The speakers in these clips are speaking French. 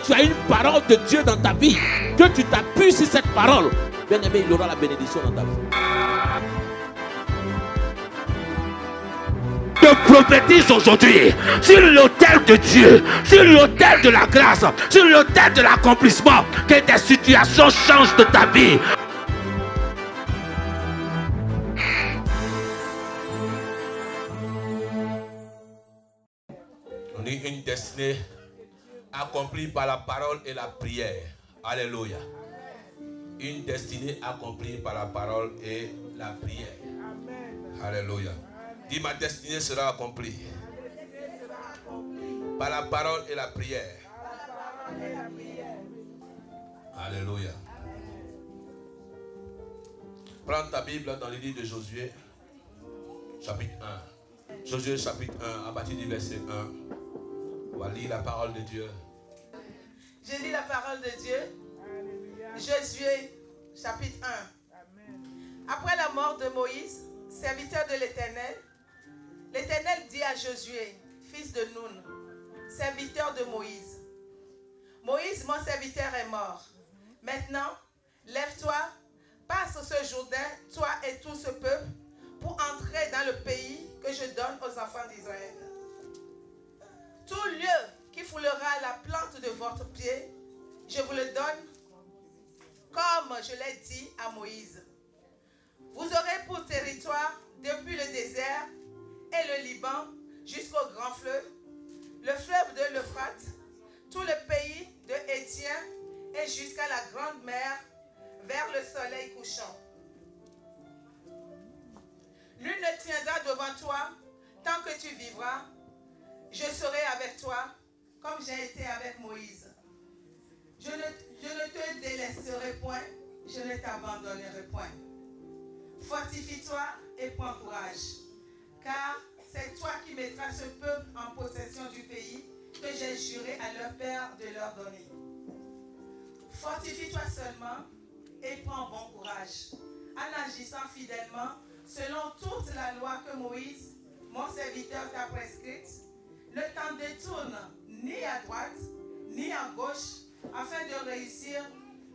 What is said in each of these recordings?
tu as une parole de Dieu dans ta vie, que tu t'appuies sur cette parole, bien aimé, il aura la bénédiction dans ta vie. Je prophétise aujourd'hui sur l'autel de Dieu, sur l'autel de la grâce, sur l'autel de l'accomplissement, que tes situations changent de ta vie. On dit une destinée accomplie par la parole et la prière. Alléluia. Une destinée accomplie par la parole et la prière. Alléluia. Dis, ma destinée sera accomplie par la parole et la prière. Alléluia. Prends ta Bible dans le livre de Josué, chapitre 1. Josué, chapitre 1, à partir du verset 1. On va lire la parole de Dieu. Je lis la parole de Dieu. Josué, chapitre 1. Après la mort de Moïse, serviteur de l'Éternel, l'Éternel dit à Josué, fils de Nun, serviteur de Moïse, Moïse, mon serviteur, est mort. Maintenant, lève-toi, passe ce Jourdain, toi et tout ce peuple, pour entrer dans le pays que je donne aux enfants d'Israël. Tout lieu qui foulera la plante de votre pied, je vous le donne, comme je l'ai dit à Moïse. Vous aurez pour territoire, depuis le désert et le Liban jusqu'au grand fleuve, le fleuve de l'Euphrate, tout le pays de Étien et jusqu'à la grande mer, vers le soleil couchant. Nul ne tiendra devant toi tant que tu vivras. Je serai avec toi comme j'ai été avec Moïse. Je ne te délaisserai point, je ne t'abandonnerai point. Fortifie-toi et prends courage, car c'est toi qui mettras ce peuple en possession du pays que j'ai juré à leur père de leur donner. Fortifie-toi seulement et prends bon courage, en agissant fidèlement selon toute la loi que Moïse, mon serviteur, t'a prescrite. Ne t'en détourne ni à droite ni à gauche, afin de réussir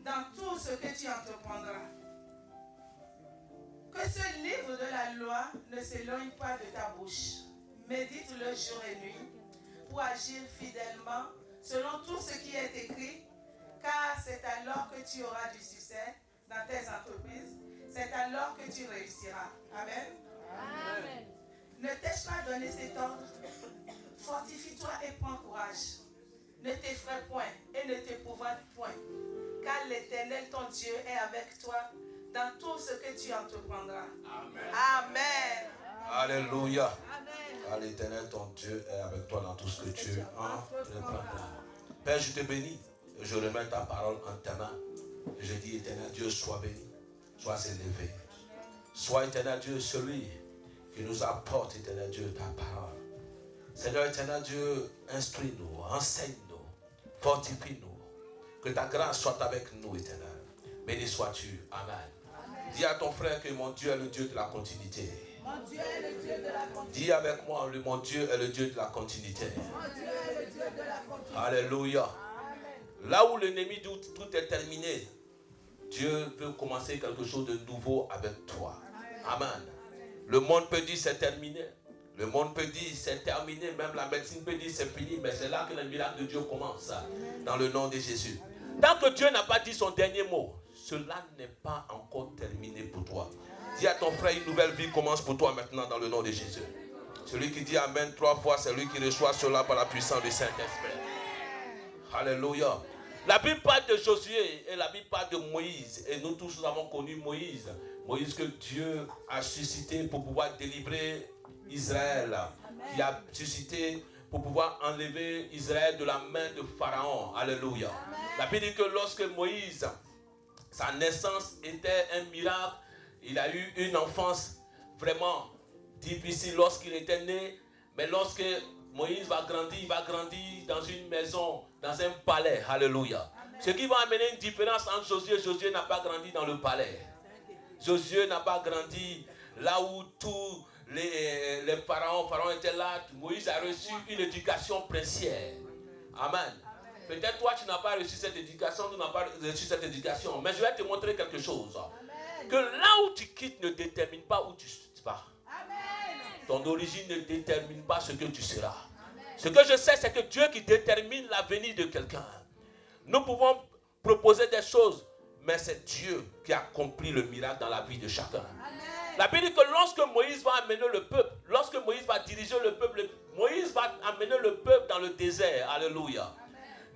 dans tout ce que tu entreprendras. Que ce livre de la loi ne s'éloigne pas de ta bouche. Médite-le jour et nuit pour agir fidèlement selon tout ce qui est écrit, car c'est alors que tu auras du succès dans tes entreprises. C'est alors que tu réussiras. Amen. Amen. Ne t'ai-je pas donné cet ordre? Fortifie-toi et prends courage. Ne t'effraie point et ne t'épouvante point, car l'Éternel ton Dieu est avec toi dans tout ce que tu entreprendras. Amen. Amen. Alléluia. Car l'Éternel ton Dieu est avec toi dans tout ce que tu entreprendras. Père, je te bénis. Je remets ta parole en ta main. Je dis, Éternel Dieu, sois béni. Sois élevé. Sois, Éternel Dieu, celui qui nous apporte, Éternel Dieu, ta parole. Seigneur, Éternel Dieu, instruis-nous, enseigne-nous, fortifie-nous. Que ta grâce soit avec nous, Éternel. Béni sois-tu. Amen. Amen. Dis à ton frère que mon Dieu est le Dieu de la continuité. Mon Dieu est le Dieu de la continuité. Dis avec moi, mon Dieu est le Dieu de la continuité. Mon Dieu est le Dieu de la continuité. Alléluia. Amen. Là où l'ennemi dit tout est terminé, Dieu veut commencer quelque chose de nouveau avec toi. Amen. Amen. Le monde peut dire c'est terminé. Le monde peut dire c'est terminé. Même la médecine peut dire c'est fini. Mais c'est là que le miracle de Dieu commence. Amen. Dans le nom de Jésus. Tant que Dieu n'a pas dit son dernier mot, cela n'est pas encore terminé pour toi. Dis à ton frère, une nouvelle vie commence pour toi maintenant dans le nom de Jésus. Celui qui dit Amen 3 fois, c'est lui qui reçoit cela par la puissance du Saint-Esprit. Alléluia. La Bible parle de Josué et la Bible parle de Moïse. Et nous tous nous avons connu Moïse. Moïse que Dieu a suscité pour pouvoir délivrer Israël. Qui a suscité pour pouvoir enlever Israël de la main de Pharaon. Alléluia. Amen. La Bible dit que lorsque Moïse, sa naissance était un miracle, il a eu une enfance vraiment difficile lorsqu'il était né. Mais lorsque Moïse va grandir, il va grandir dans une maison, dans un palais. Alléluia. Amen. Ce qui va amener une différence entre Josué. Josué n'a pas grandi dans le palais. Josué n'a pas grandi là où tous les pharaons étaient là. Moïse a reçu une éducation princière. Amen. Peut-être toi, tu n'as pas reçu cette éducation, tu n'as pas reçu cette éducation. Mais je vais te montrer quelque chose. Amen. Que là où tu quittes ne détermine pas où tu vas. Amen. Ton origine ne détermine pas ce que tu seras. Amen. Ce que je sais, c'est que Dieu qui détermine l'avenir de quelqu'un. Nous pouvons proposer des choses, mais c'est Dieu qui accomplit le miracle dans la vie de chacun. Amen. La Bible dit que lorsque Moïse va amener le peuple, lorsque Moïse va diriger le peuple, Moïse va amener le peuple dans le désert. Alléluia. Amen.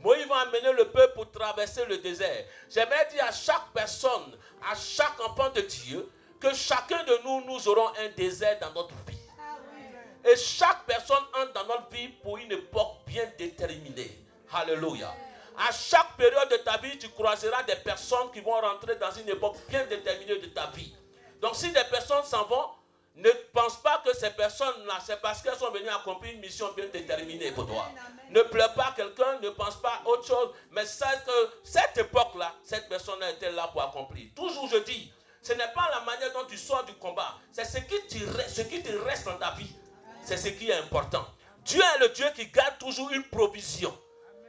Moïse va amener le peuple pour traverser le désert. J'aimerais dire à chaque personne, à chaque enfant de Dieu, que chacun de nous, nous aurons un désert dans notre vie. Amen. Et chaque personne entre dans notre vie pour une époque bien déterminée. Alléluia. À chaque période de ta vie, tu croiseras des personnes qui vont rentrer dans une époque bien déterminée de ta vie. Donc si des personnes s'en vont, ne pense pas que ces personnes-là, c'est parce qu'elles sont venues accomplir une mission bien déterminée pour toi. Amen. Ne pleure pas quelqu'un, ne pense pas à autre chose, mais sache que cette époque-là, cette personne-là était là pour accomplir. Toujours je dis, ce n'est pas la manière dont tu sors du combat, c'est ce qui te reste dans ta vie. C'est ce qui est important. Dieu est le Dieu qui garde toujours une provision.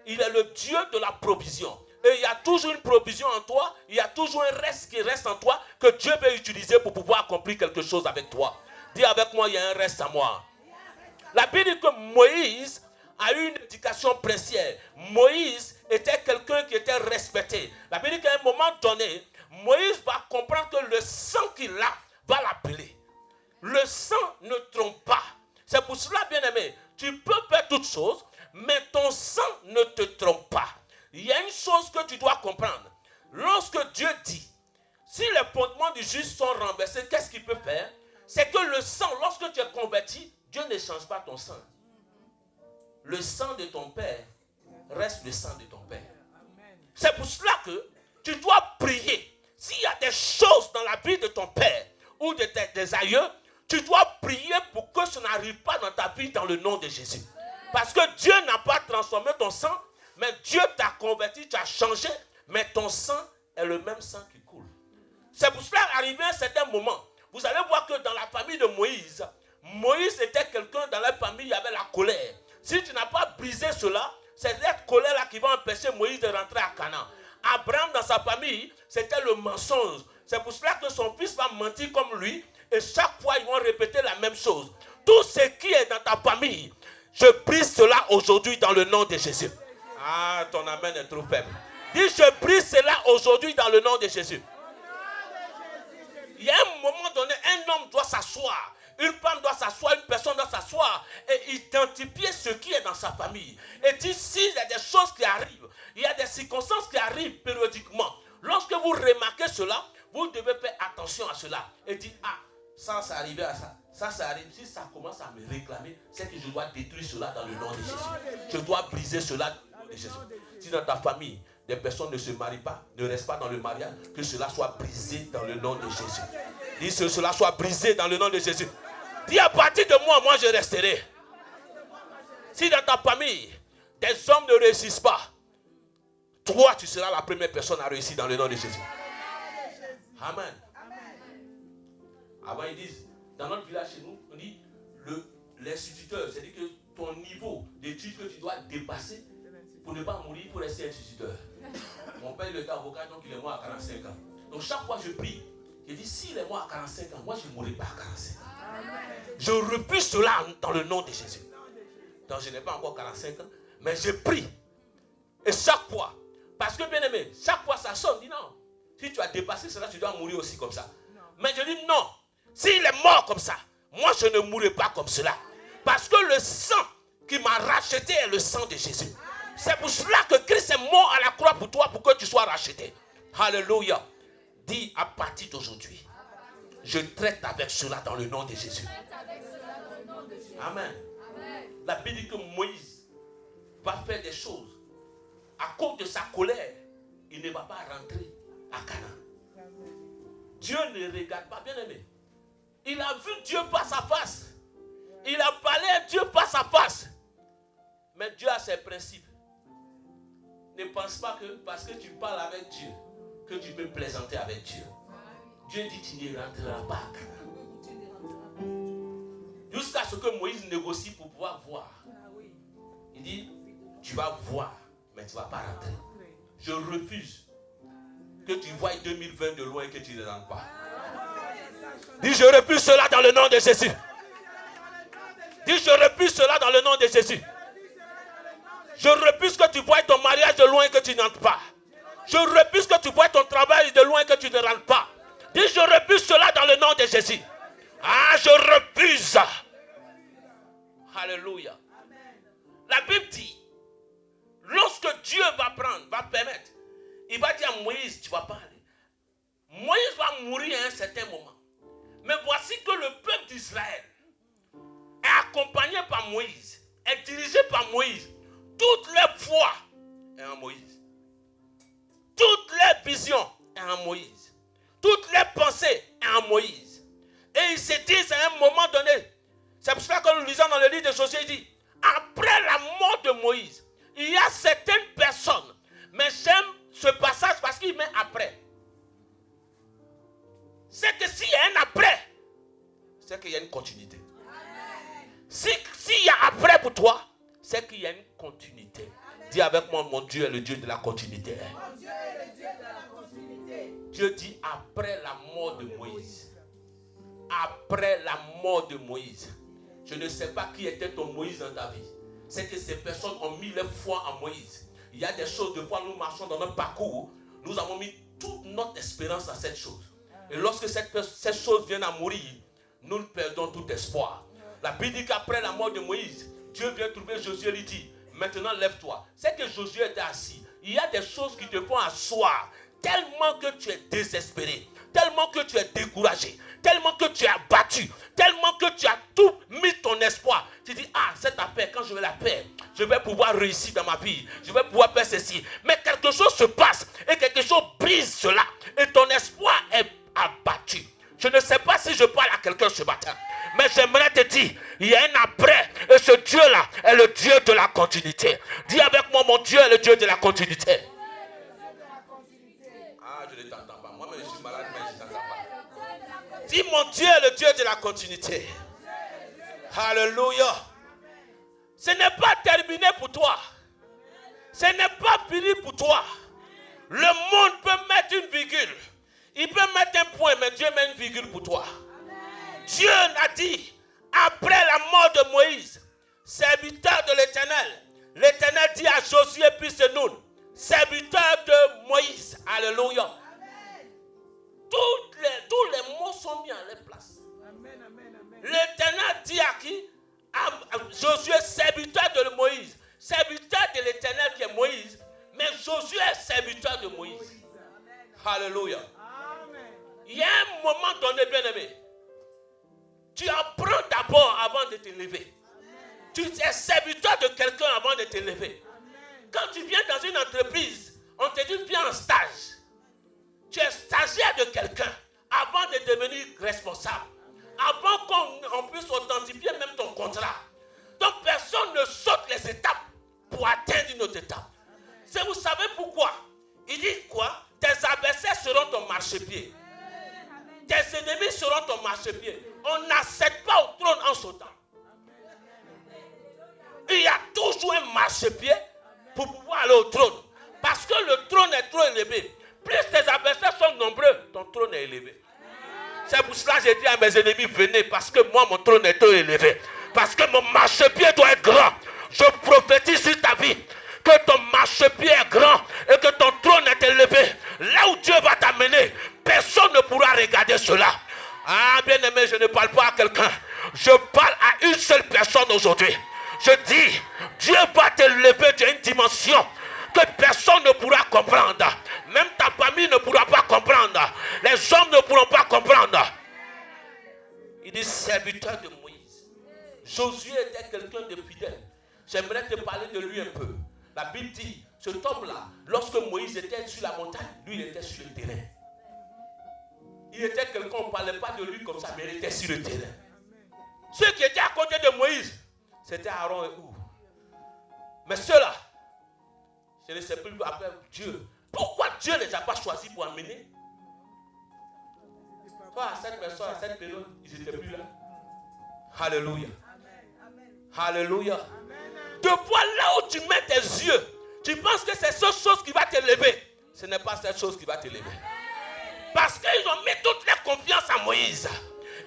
Il est le Dieu de la provision. Et il y a toujours une provision en toi, il y a toujours un reste qui reste en toi que Dieu peut utiliser pour pouvoir accomplir quelque chose avec toi. Dis avec moi, il y a un reste à moi. La Bible dit que Moïse a eu une éducation précieuse. Moïse était quelqu'un qui était respecté. La Bible dit qu'à un moment donné, Moïse va comprendre que le sang qu'il a va l'appeler. Le sang ne trompe pas. C'est pour cela, bien-aimé, tu peux faire toutes choses, mais ton sang ne te trompe pas. Il y a une chose que tu dois comprendre. Lorsque Dieu dit, si les fondements du juste sont renversés, qu'est-ce qu'il peut faire? C'est que le sang, lorsque tu es converti, Dieu ne change pas ton sang. Le sang de ton père reste le sang de ton père. C'est pour cela que tu dois prier. S'il y a des choses dans la vie de ton père ou de tes aïeux, tu dois prier pour que ça n'arrive pas dans ta vie dans le nom de Jésus. Parce que Dieu n'a pas transformé ton sang, mais Dieu t'a converti, tu as changé, mais ton sang est le même sang qui coule. C'est pour cela qu'arrivé à un certain moment, vous allez voir que dans la famille de Moïse, Moïse était quelqu'un dans la famille, il y avait la colère. Si tu n'as pas brisé cela, c'est cette colère-là qui va empêcher Moïse de rentrer à Canaan. Abraham, dans sa famille, c'était le mensonge. C'est pour cela que son fils va mentir comme lui, et chaque fois, ils vont répéter la même chose. Tout ce qui est dans ta famille, je brise cela aujourd'hui dans le nom de Jésus. Ah, ton amen est trop faible. Dis, je brise cela aujourd'hui dans le nom de Jésus. Il y a un moment donné, un homme doit s'asseoir, une femme doit s'asseoir, une personne doit s'asseoir et identifier ce qui est dans sa famille. Et dire, s'il y a des choses qui arrivent, il y a des circonstances qui arrivent périodiquement. Lorsque vous remarquez cela, vous devez faire attention à cela. Et dire, ah, ça arrivé à ça. Ça arrive. Si ça commence à me réclamer, c'est que je dois détruire cela dans le nom de Jésus. Je dois briser cela dans le nom de Jésus. Si dans ta famille, des personnes ne se marient pas, ne restent pas dans le mariage, que cela soit brisé dans le nom de Jésus. Dis que cela soit brisé dans le nom de Jésus. Dis à partir de moi, moi je resterai. Si dans ta famille, des hommes ne réussissent pas, toi tu seras la première personne à réussir dans le nom de Jésus. Amen. Avant ils disent, dans notre village chez nous, on dit l'instituteur, c'est-à-dire que ton niveau d'études que tu dois dépasser pour ne pas mourir, il faut rester instituteur. Mon père il était avocat, donc il est mort à 45 ans. Donc chaque fois je prie, je dis s'il est mort à 45 ans, moi je ne mourrai pas à 45 ans. Je refuse cela dans le nom de Jésus. Donc je n'ai pas encore 45 ans, mais je prie. Et chaque fois, parce que bien aimé, chaque fois ça sonne, dit non. Si tu as dépassé cela, tu dois mourir aussi comme ça. Mais je dis non. S'il est mort comme ça, moi je ne mourrai pas comme cela. Parce que le sang qui m'a racheté est le sang de Jésus. C'est pour cela que Christ est mort à la croix pour toi, pour que tu sois racheté. Alléluia. Dis à partir d'aujourd'hui, je traite avec cela dans le nom de Jésus. Amen. La Bible dit que Moïse va faire des choses. À cause de sa colère, il ne va pas rentrer à Canaan. Dieu ne regarde pas, bien aimé. Il a vu Dieu face à face. Il a parlé à Dieu face à face. Mais Dieu a ses principes. Ne pense pas que parce que tu parles avec Dieu, que tu peux plaisanter avec Dieu. Dieu dit tu n'y rentreras pas à Canaan. Jusqu'à ce que Moïse négocie pour pouvoir voir. Il dit, tu vas voir, mais tu ne vas pas rentrer. Je refuse que tu voies 2020 de loin et que tu ne rentres pas. Dis, je refuse cela dans le nom de Jésus. Dis, je refuse cela dans le nom de Jésus. Je refuse que tu voies ton mariage de loin et que tu n'entres pas. Je refuse que tu voies ton travail de loin et que tu ne rentres pas. Dis, je refuse cela dans le nom de Jésus. Ah, je refuse. Alléluia. La Bible dit, lorsque Dieu va permettre, il va dire à Moïse, tu ne vas pas aller. Moïse va mourir à un certain moment. Mais voici que le peuple d'Israël est accompagné par Moïse, est dirigé par Moïse. Toute leur foi est en Moïse. Toute leur vision est en Moïse. Toutes les pensées sont en Moïse. Et ils se disent à un moment donné, c'est pour cela que nous lisons dans le livre de Josué, il dit, après la mort de Moïse, il y a certaines personnes, mais j'aime ce passage parce qu'il met après. C'est que s'il y a un après, c'est qu'il y a une continuité. S'il y a après pour toi, c'est qu'il y a une continuité. Amen. Dis avec moi, mon Dieu est le Dieu de la continuité. Mon Dieu est le Dieu de la continuité. Dieu dit après la mort de Moïse. Après la mort de Moïse. Je ne sais pas qui était ton Moïse dans ta vie. C'est que ces personnes ont mis leur foi en Moïse. Il y a des choses de quoi nous marchons dans notre parcours. Nous avons mis toute notre espérance à cette chose. Et lorsque cette chose vient à mourir, nous perdons tout espoir. La Bible dit qu'après la mort de Moïse, Dieu vient trouver Josué et lui dit, maintenant lève-toi. C'est que Josué était assis. Il y a des choses qui te font asseoir tellement que tu es désespéré, tellement que tu es découragé, tellement que tu es abattu, tellement que tu as tout mis ton espoir. Tu dis, ah, cette affaire, quand je vais la faire, je vais pouvoir réussir dans ma vie, je vais pouvoir faire ceci. Mais quelque chose se passe et quelque chose brise cela et ton espoir est abattu. Je ne sais pas si je parle à quelqu'un ce matin. Mais j'aimerais te dire, il y a un après. Et ce Dieu-là est le Dieu de la continuité. Dis avec moi, mon Dieu est le Dieu de la continuité. Ah, je ne t'entends pas. Moi-même, je suis malade, mais je ne t'entends pas. Dis, mon Dieu est le Dieu de la continuité. Alléluia. Ce n'est pas terminé pour toi. Ce n'est pas fini pour toi. Le monde peut mettre une virgule. Il peut mettre un point, mais Dieu met une virgule pour toi. Dieu a dit, après la mort de Moïse, serviteur de l'Éternel, l'Éternel dit à Josué puis Nun, serviteur de Moïse. Alléluia. Tous les mots sont mis en leur place. L'Éternel dit à qui? À Josué, serviteur de Moïse. Serviteur de l'Éternel qui est Moïse, mais Josué est serviteur de Moïse. Alléluia. Il y a un moment donné, bien-aimé. Tu apprends d'abord avant de te lever. Tu es serviteur de quelqu'un avant de te lever. Quand tu viens dans une entreprise, on te dit viens en stage. Tu es stagiaire de quelqu'un avant de devenir responsable. Avant qu'on puisse authentifier même ton contrat. Donc personne ne saute les étapes pour atteindre une autre étape. C'est vous savez pourquoi? Il dit quoi? Tes adversaires seront ton marchepied. Tes ennemis seront ton marchepied. On n'accède pas au trône en sautant. Il y a toujours un marchepied pour pouvoir aller au trône. Parce que le trône est trop élevé. Plus tes adversaires sont nombreux, ton trône est élevé. C'est pour cela que j'ai dit à mes ennemis, venez, parce que moi, mon trône est trop élevé. Parce que mon marchepied doit être grand. Je prophétise sur ta vie que ton marchepied est grand et que ton trône est élevé. Là où Dieu va t'amener, personne ne pourra regarder cela. Ah, bien aimé, je ne parle pas à quelqu'un. Je parle à une seule personne aujourd'hui. Je dis, Dieu va t'élever d'une dimension que personne ne pourra comprendre. Même ta famille ne pourra pas comprendre. Les hommes ne pourront pas comprendre. Il dit serviteur de Moïse. Josué était quelqu'un de fidèle. J'aimerais te parler de lui un peu. La Bible dit, cet homme-là, lorsque Moïse était sur la montagne, lui il était sur le terrain. Il était quelqu'un, on ne parlait pas de lui comme ça, mais il était sur le terrain. Ceux qui étaient à côté de Moïse, c'était Aaron et Hur. Mais ceux-là, je ne sais plus après Dieu. Pourquoi Dieu ne les a pas choisis pour amener? Toi, à cette personne, à cette période, ils n'étaient plus là. Alléluia. Alléluia. De voir là où tu mets tes yeux, Tu penses que c'est cette chose qui va t'élever. Ce n'est pas cette chose qui va t'élever. Parce qu'ils ont mis toute leur confiance en Moïse.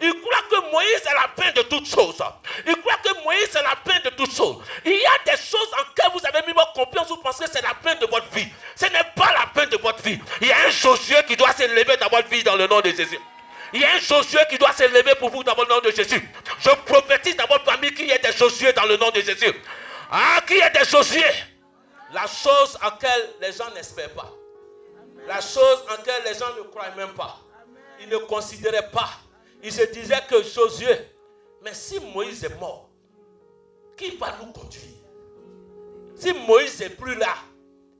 Ils croient que Moïse est la fin de toutes choses. Ils croient que Moïse est la fin de toutes choses. Il y a des choses en lesquelles vous avez mis votre confiance, vous pensez que c'est la fin de votre vie. Ce n'est pas la fin de votre vie. Il y a un Josué qui doit s'élever dans votre vie dans le nom de Jésus. Il y a un Josué qui doit s'élever pour vous dans le nom de Jésus. Je prophétise dans votre famille qu'il y ait des Josué dans le nom de Jésus. Ah, qu'il y ait des Josué. La chose en laquelle les gens n'espèrent pas. La chose en laquelle les gens ne croient même pas. Ils ne considéraient pas. Ils se disaient que Josué, mais si Moïse est mort, qui va nous conduire? Si Moïse n'est plus là,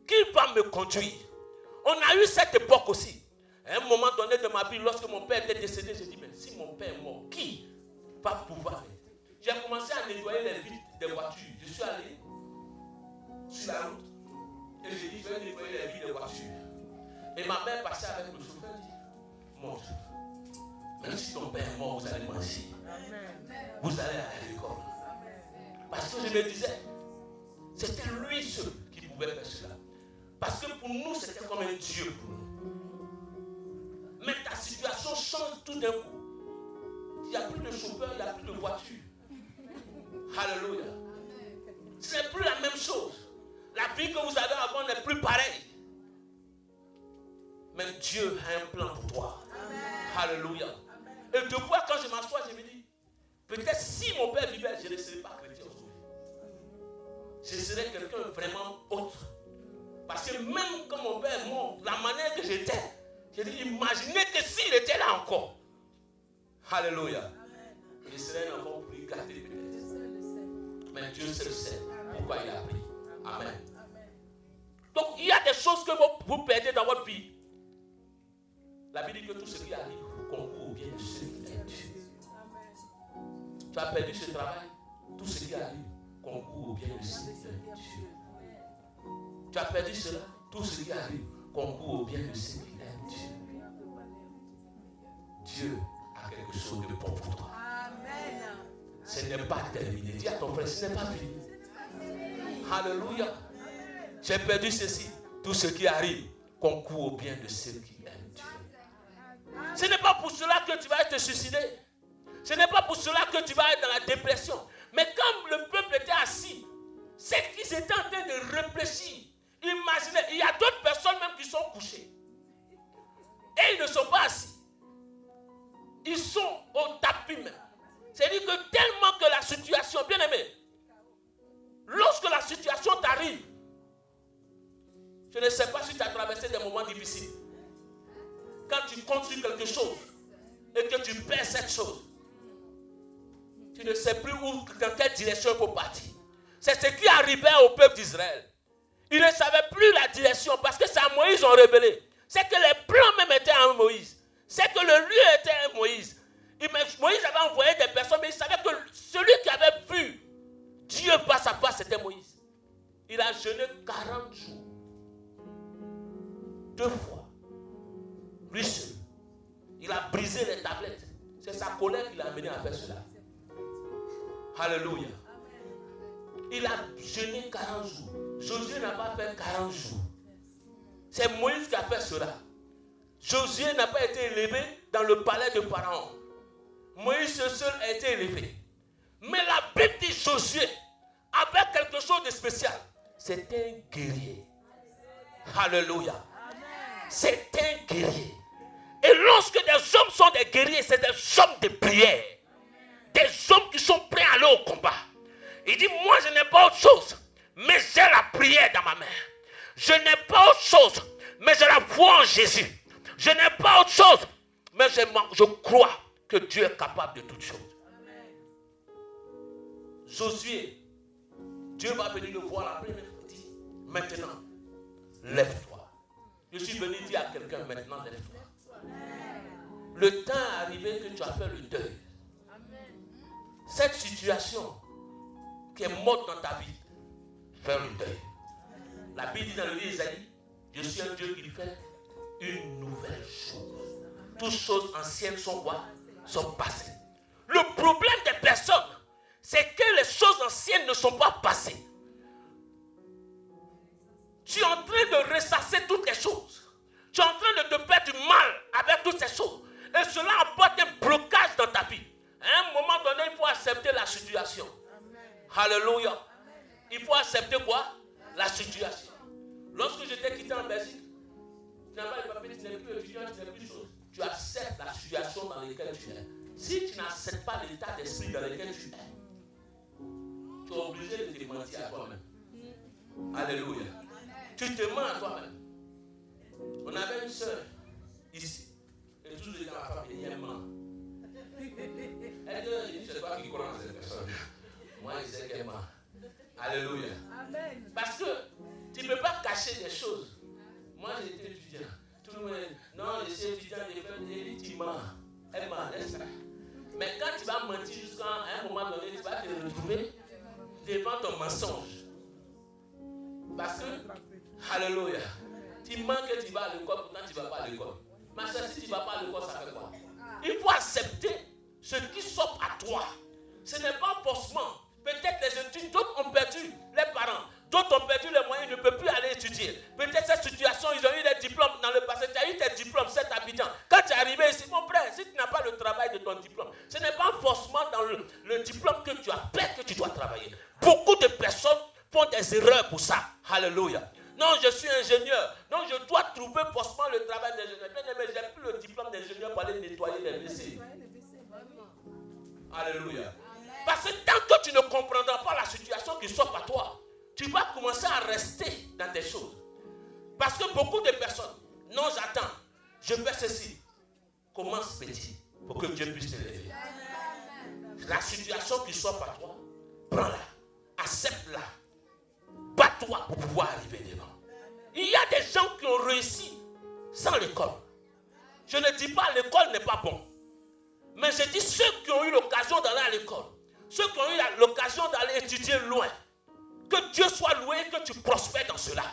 qui va me conduire? On a eu cette époque aussi. À un moment donné de ma vie, lorsque mon père était décédé, j'ai dit, mais si mon père est mort, qui va pouvoir? J'ai commencé à nettoyer les vitres des voitures. Je suis allé sur la route et j'ai dit, je vais nettoyer les vitres des voitures. Et ma mère passait avec le chauffeur et dit, monte. Même si ton père est mort, vous allez manger. Vous allez à l'école. Parce que je me disais, c'était lui seul qui pouvait faire cela. Parce que pour nous, c'était comme un Dieu pour nous. Mais ta situation change tout d'un coup. Il n'y a plus de chauffeur, il n'y a plus de voiture. Alléluia. Ce n'est plus la même chose. La vie que vous avez avant n'est plus pareille. Mais Dieu a un plan pour toi. Alléluia. Et de fois, quand je m'assois, je me dis, peut-être si mon père vivait, je ne serais pas chrétien aujourd'hui. Je serais quelqu'un vraiment autre. Parce que même quand mon père est mort, la manière que j'étais, j'ai dit, imaginez que s'il était là encore. Alléluia. Je serais un enfant plus gâté peut-être. Mais Dieu seul sait pourquoi il a pris. Amen. Donc il y a des choses que vous perdez dans votre vie. La Bible dit que tout ce qui arrive concourt au bien de ceux qui aiment Dieu. Tu as perdu ce travail, tout ce qui arrive concourt au bien de ceux qui aiment Dieu. Tu as perdu cela, tout ce qui arrive concourt au bien de ceux qui aiment Dieu. Dieu a quelque chose de bon pour toi. Amen. Ce n'est pas terminé. Dis à ton frère, ce n'est pas fini. Alléluia. J'ai perdu ceci, tout ce qui arrive concourt au bien de ceux qui aiment Dieu. Ce n'est pas pour cela que tu vas te suicider. Ce n'est pas pour cela que tu vas être dans la dépression. Mais comme le peuple était assis, c'est qu'ils étaient en train de réfléchir. Imaginez, il y a d'autres personnes même qui sont couchées. Et ils ne sont pas assis. Ils sont au tapis même. C'est-à-dire que tellement que la situation, bien aimé, lorsque la situation t'arrive, je ne sais pas si tu as traversé des moments difficiles. Quand tu construis quelque chose et que tu perds cette chose, tu ne sais plus où, dans quelle direction il faut partir. C'est ce qui arrivait au peuple d'Israël. Ils ne savaient plus la direction parce que c'est à Moïse ont révélé. C'est que les plans même étaient à Moïse. C'est que le lieu était à Moïse. Moïse avait envoyé des personnes, mais il savait que celui qui avait vu Dieu face à face, c'était Moïse. Il a jeûné 40 jours. 2 fois. Lui seul. Il a brisé les tablettes. C'est sa colère qui l'a amené à faire cela. Alléluia. Il a jeûné 40 jours. Josué n'a pas fait 40 jours. C'est Moïse qui a fait cela. Josué n'a pas été élevé dans le palais de Pharaon. Moïse seul a été élevé. Mais la Bible dit Josué avait quelque chose de spécial. C'était un guerrier. Alléluia. C'est un guerrier. Et lorsque des hommes sont des guerriers, c'est des hommes de prière. Des hommes qui sont prêts à aller au combat. Il dit, moi je n'ai pas autre chose, mais j'ai la prière dans ma main. Je n'ai pas autre chose, mais j'ai la foi en Jésus. Je n'ai pas autre chose, mais je crois que Dieu est capable de toutes choses. Josué, Dieu va venir le voir la première fois. Il dit, maintenant, lève-toi. Je suis venu dire à quelqu'un, maintenant, lève-toi. Le temps est arrivé que tu as fait le deuil. Cette situation qui est morte dans ta vie, fais le deuil. La Bible dit dans le livre d'Ésaïe, je suis un Dieu qui fait une nouvelle chose. Toutes choses anciennes sont quoi? Sont passées. Le problème des personnes, c'est que les choses anciennes ne sont pas passées. tu es en train de ressasser toutes les choses. Tu es en train de te faire du mal avec toutes ces choses. Et cela apporte un blocage dans ta vie. À un moment donné, il faut accepter la situation. Alléluia. Il faut accepter quoi? La situation. Lorsque j'étais quitté en Belgique, tu n'as pas les papiers, tu n'es plus étudiant, tu n'es plus chose. Tu acceptes la situation dans laquelle tu es. Si tu n'acceptes pas l'état d'esprit dans lequel tu es, tu es obligé de te mentir à toi-même. Alléluia. Tu te mens à toi-même. On avait une soeur ici. Et tous les gens, la femme, elle ment. Elle dit, c'est toi qui crois en cette personne. Moi, je sais qu'elle ment. Alléluia. Amen. Parce que tu ne peux pas cacher les choses. Moi, j'étais étudiant. Tout le monde dit, non, je suis étudiant, elle dit, tu mens. Elle ment, laisse ça. Mais quand tu vas mentir jusqu'à un moment donné, tu vas te retrouver devant ton mensonge. Parce que, alléluia, tu mens que tu vas à l'école, pourtant tu ne vas pas à l'école. Mais si tu ne vas pas à l'école, ça fait quoi? Il faut accepter ce qui s'offre à toi. Ce n'est pas forcément. Peut-être les études, d'autres ont perdu les parents. D'autres ont perdu les moyens, ils ne peuvent plus aller étudier. Peut-être cette situation, ils ont eu des diplômes dans le passé. Tu as eu tes diplômes, 7 habitants. Quand tu es arrivé ici, mon frère, si tu n'as pas le travail de ton diplôme, ce n'est pas forcément dans le diplôme que tu as fait que tu dois travailler. Beaucoup de personnes font des erreurs pour ça. Alléluia. Non, je suis ingénieur. Donc, je dois trouver forcément le travail d'ingénieur. Mais je n'ai plus le diplôme d'ingénieur pour aller nettoyer les WC. Alléluia. Parce que tant que tu ne comprendras pas la situation qui s'offre à toi, tu vas commencer à rester dans des choses. Parce que beaucoup de personnes, non, j'attends, je fais ceci. Commence petit pour que Dieu puisse t'élever. La situation qui s'offre à toi, prends-la, accepte-la, bats-toi pour pouvoir arriver devant. Il y a des gens qui ont réussi sans l'école. Je ne dis pas l'école n'est pas bon. Mais je dis ceux qui ont eu l'occasion d'aller à l'école, ceux qui ont eu l'occasion d'aller étudier loin, que Dieu soit loué et que tu prospères dans cela.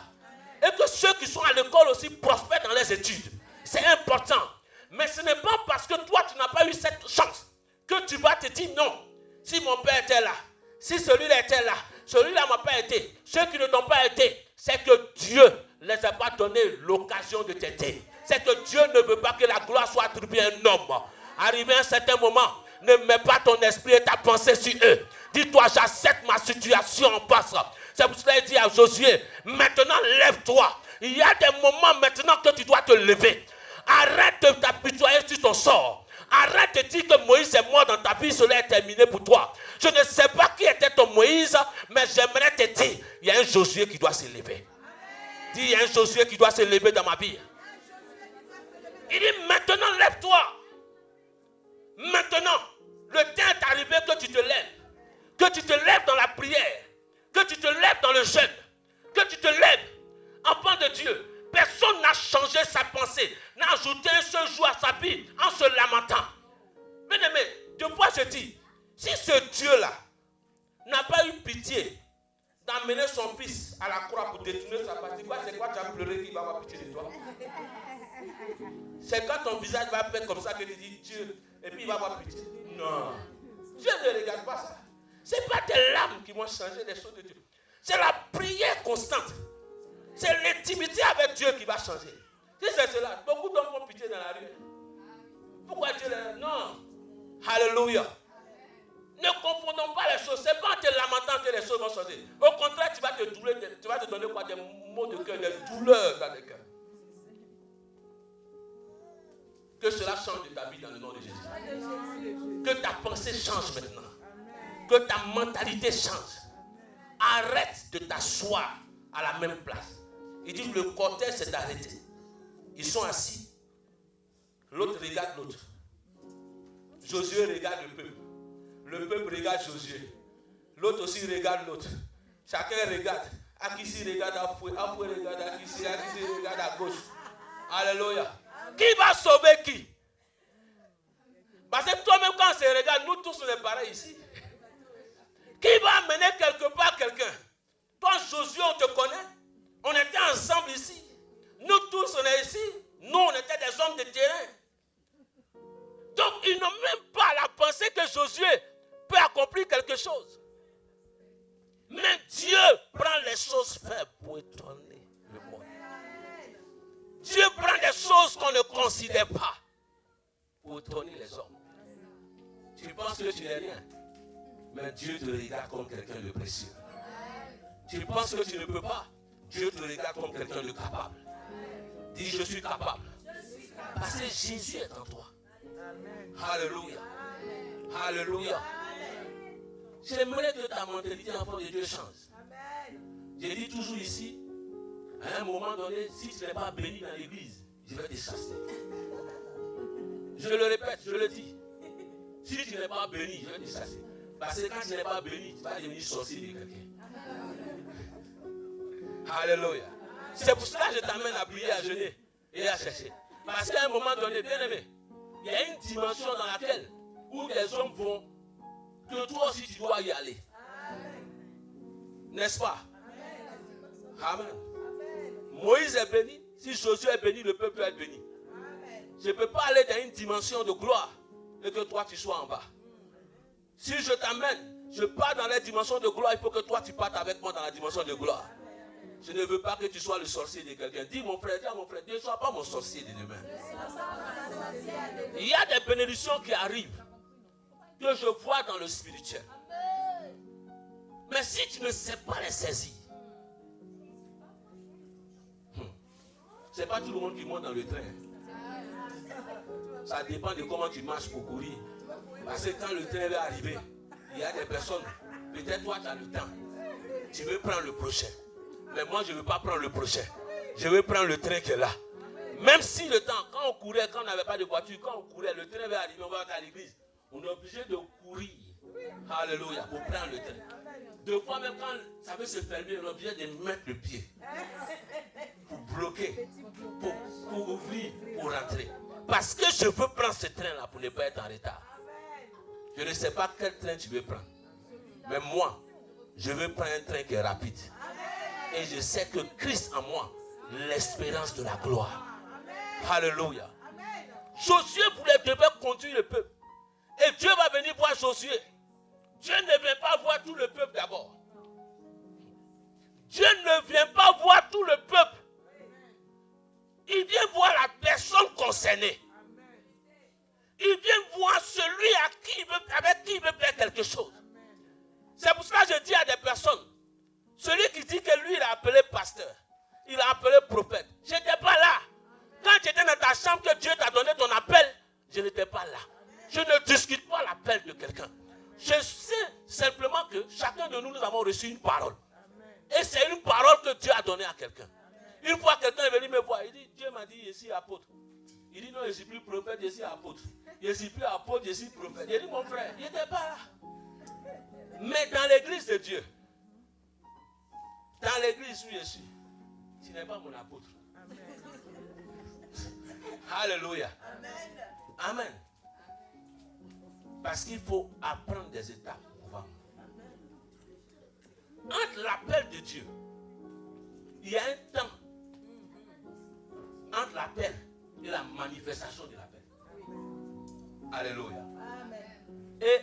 Et que ceux qui sont à l'école aussi prospèrent dans les études. C'est important. Mais ce n'est pas parce que toi tu n'as pas eu cette chance que tu vas te dire non. Si mon père était là, si celui-là était là, celui-là ne m'a pas été, ceux qui ne t'ont pas été, c'est que Dieu ne les a pas donné l'occasion de t'aider. C'est que Dieu ne veut pas que la gloire soit attribuée à un homme. Arrivé à un certain moment, ne mets pas ton esprit et ta pensée sur eux. Dis-toi, j'accepte ma situation en face. C'est pour cela qu'il dit à Josué, maintenant lève-toi. Il y a des moments maintenant que tu dois te lever. Arrête de t'apitoyer sur ton sort. Arrête de dire que Moïse est mort dans ta vie, cela est terminé pour toi. Je ne sais pas qui était ton Moïse, mais j'aimerais te dire, il y a un Josué qui doit se lever. Dis, il y a un Josué qui doit se lever dans ma vie. Il dit, maintenant lève-toi. Maintenant, le temps est arrivé que tu te lèves. Que tu te lèves dans la prière. Que tu te lèves dans le jeûne. Que tu te lèves. Enfant de Dieu, personne n'a changé sa pensée, n'a ajouté un seul jour à sa vie en se lamentant. Bien aimé, de fois je dis, si ce Dieu-là n'a pas eu pitié d'amener son fils à la croix pour détourner sa partie, c'est quoi tu as pleuré qu'il va avoir pitié de toi? C'est quand ton visage va faire comme ça que tu dis Dieu, et puis il va avoir pitié. Non. Dieu ne regarde pas ça. Ce n'est pas tes larmes qui vont changer les choses de Dieu. C'est la prière constante. C'est l'intimité avec Dieu qui va changer. Si c'est cela, beaucoup d'hommes font pitié dans la rue. Pourquoi Dieu les... Non. Alléluia. Ne confondons pas les choses. Ce n'est pas en te lamentant que les choses vont changer. Au contraire, tu vas te donner quoi? Des mots de cœur, des douleurs dans le cœur. Que cela change de ta vie dans le nom de Jésus. Que ta pensée change maintenant. Que ta mentalité change. Arrête de t'asseoir à la même place. Il dit que le cortège s'est arrêté. Ils sont assis. L'autre regarde l'autre. Josué regarde le peuple. Le peuple regarde Josué. L'autre aussi regarde l'autre. Chacun regarde. Akissi regarde à Foué. Afoué regarde à Akissi. Akissi regarde à gauche. Alléluia. Qui va sauver qui? Parce que toi-même, quand on se regarde, nous tous, on est pareils ici. Qui va amener quelque part quelqu'un? Toi, Josué, on te connaît. On était ensemble ici. Nous tous, on est ici. Nous, on était des hommes de terrain. Donc, ils n'ont même pas la pensée que Josué peut accomplir quelque chose. Mais Dieu prend les choses faibles pour étonner. le monde. Dieu prend des choses qu'on ne considère pas pour étonner les hommes. Tu penses que tu n'es rien, mais Dieu te regarde comme quelqu'un de précieux. Tu penses que tu ne peux pas, Dieu te regarde comme quelqu'un de capable. Dis, je suis capable. Parce que Jésus est en toi. Alléluia. Alléluia. J'aimerais que ta mentalité enfant de Dieu change. J'ai dit toujours ici, à un moment donné, si tu n'es pas béni dans l'église, je vais te chasser. Je le répète, je le dis. Si tu n'es pas béni, je vais te chasser. Parce que quand tu n'es pas béni, tu vas devenir sorcier de quelqu'un. Alléluia. C'est pour cela que je t'amène à prier, à jeûner et à chercher. Parce qu'à un moment donné, bien aimé, il y a une dimension dans laquelle où les hommes vont, que toi aussi tu dois y aller. N'est-ce pas? Amen. Moïse est béni. Si Josué est béni, le peuple doit être béni. Je ne peux pas aller dans une dimension de gloire et que toi tu sois en bas. Si je t'amène, je pars dans la dimension de gloire, il faut que toi tu partes avec moi dans la dimension de gloire. Je ne veux pas que tu sois le sorcier de quelqu'un. Dis mon frère, ne sois pas mon sorcier de demain. Il y a des bénédictions qui arrivent que je vois dans le spirituel. Mais si tu ne sais pas les saisir, c'est pas tout le monde qui monte dans le train. Ça dépend de comment tu marches pour courir. Parce que quand le train va arriver, il y a des personnes, peut-être toi tu as le temps, tu veux prendre le prochain. Mais moi je ne veux pas prendre le prochain. Je veux prendre le train qui est là. Même si le temps, quand on courait, quand on n'avait pas de voiture, quand on courait, le train va arriver, on va à l'église. On est obligé de courir. Alléluia, pour prendre le train. Deux fois même quand ça veut se fermer, on est obligé de mettre le pied. Pour bloquer, pour ouvrir, pour rentrer. Parce que je veux prendre ce train-là pour ne pas être en retard. Je ne sais pas quel train tu veux prendre. Mais moi, je veux prendre un train qui est rapide. Et je sais que Christ en moi, l'espérance de la gloire. Alléluia. Josué devait conduire le peuple. Et Dieu va venir voir Josué. Dieu ne vient pas voir tout le peuple d'abord. Dieu ne vient pas voir tout le peuple. Il vient voir la personne concernée. Il vient voir celui avec qui il veut faire quelque chose. C'est pour cela que je dis à des personnes, celui qui dit que lui il a appelé pasteur, il a appelé prophète. Je n'étais pas là. Quand tu étais dans ta chambre que Dieu t'a donné ton appel, je n'étais pas là. Je ne discute pas l'appel de quelqu'un. Je sais simplement que chacun de nous avons reçu une parole. Et c'est une parole que Dieu a donnée à quelqu'un. Une fois quelqu'un est venu me voir, il dit, Dieu m'a dit, je suis apôtre. Il dit, non, je ne suis plus prophète, je suis apôtre. Je ne suis plus apôtre, je suis prophète. Il dit, mon frère, il n'était pas là. Mais dans l'église de Dieu, dans l'église où je suis, tu n'es pas mon apôtre. Amen. Alléluia. Amen. Amen. Parce qu'il faut apprendre des étapes pour pouvoir. Entre l'appel de Dieu, il y a un temps entre l'appel et la manifestation de l'appel. Alléluia. Amen. Et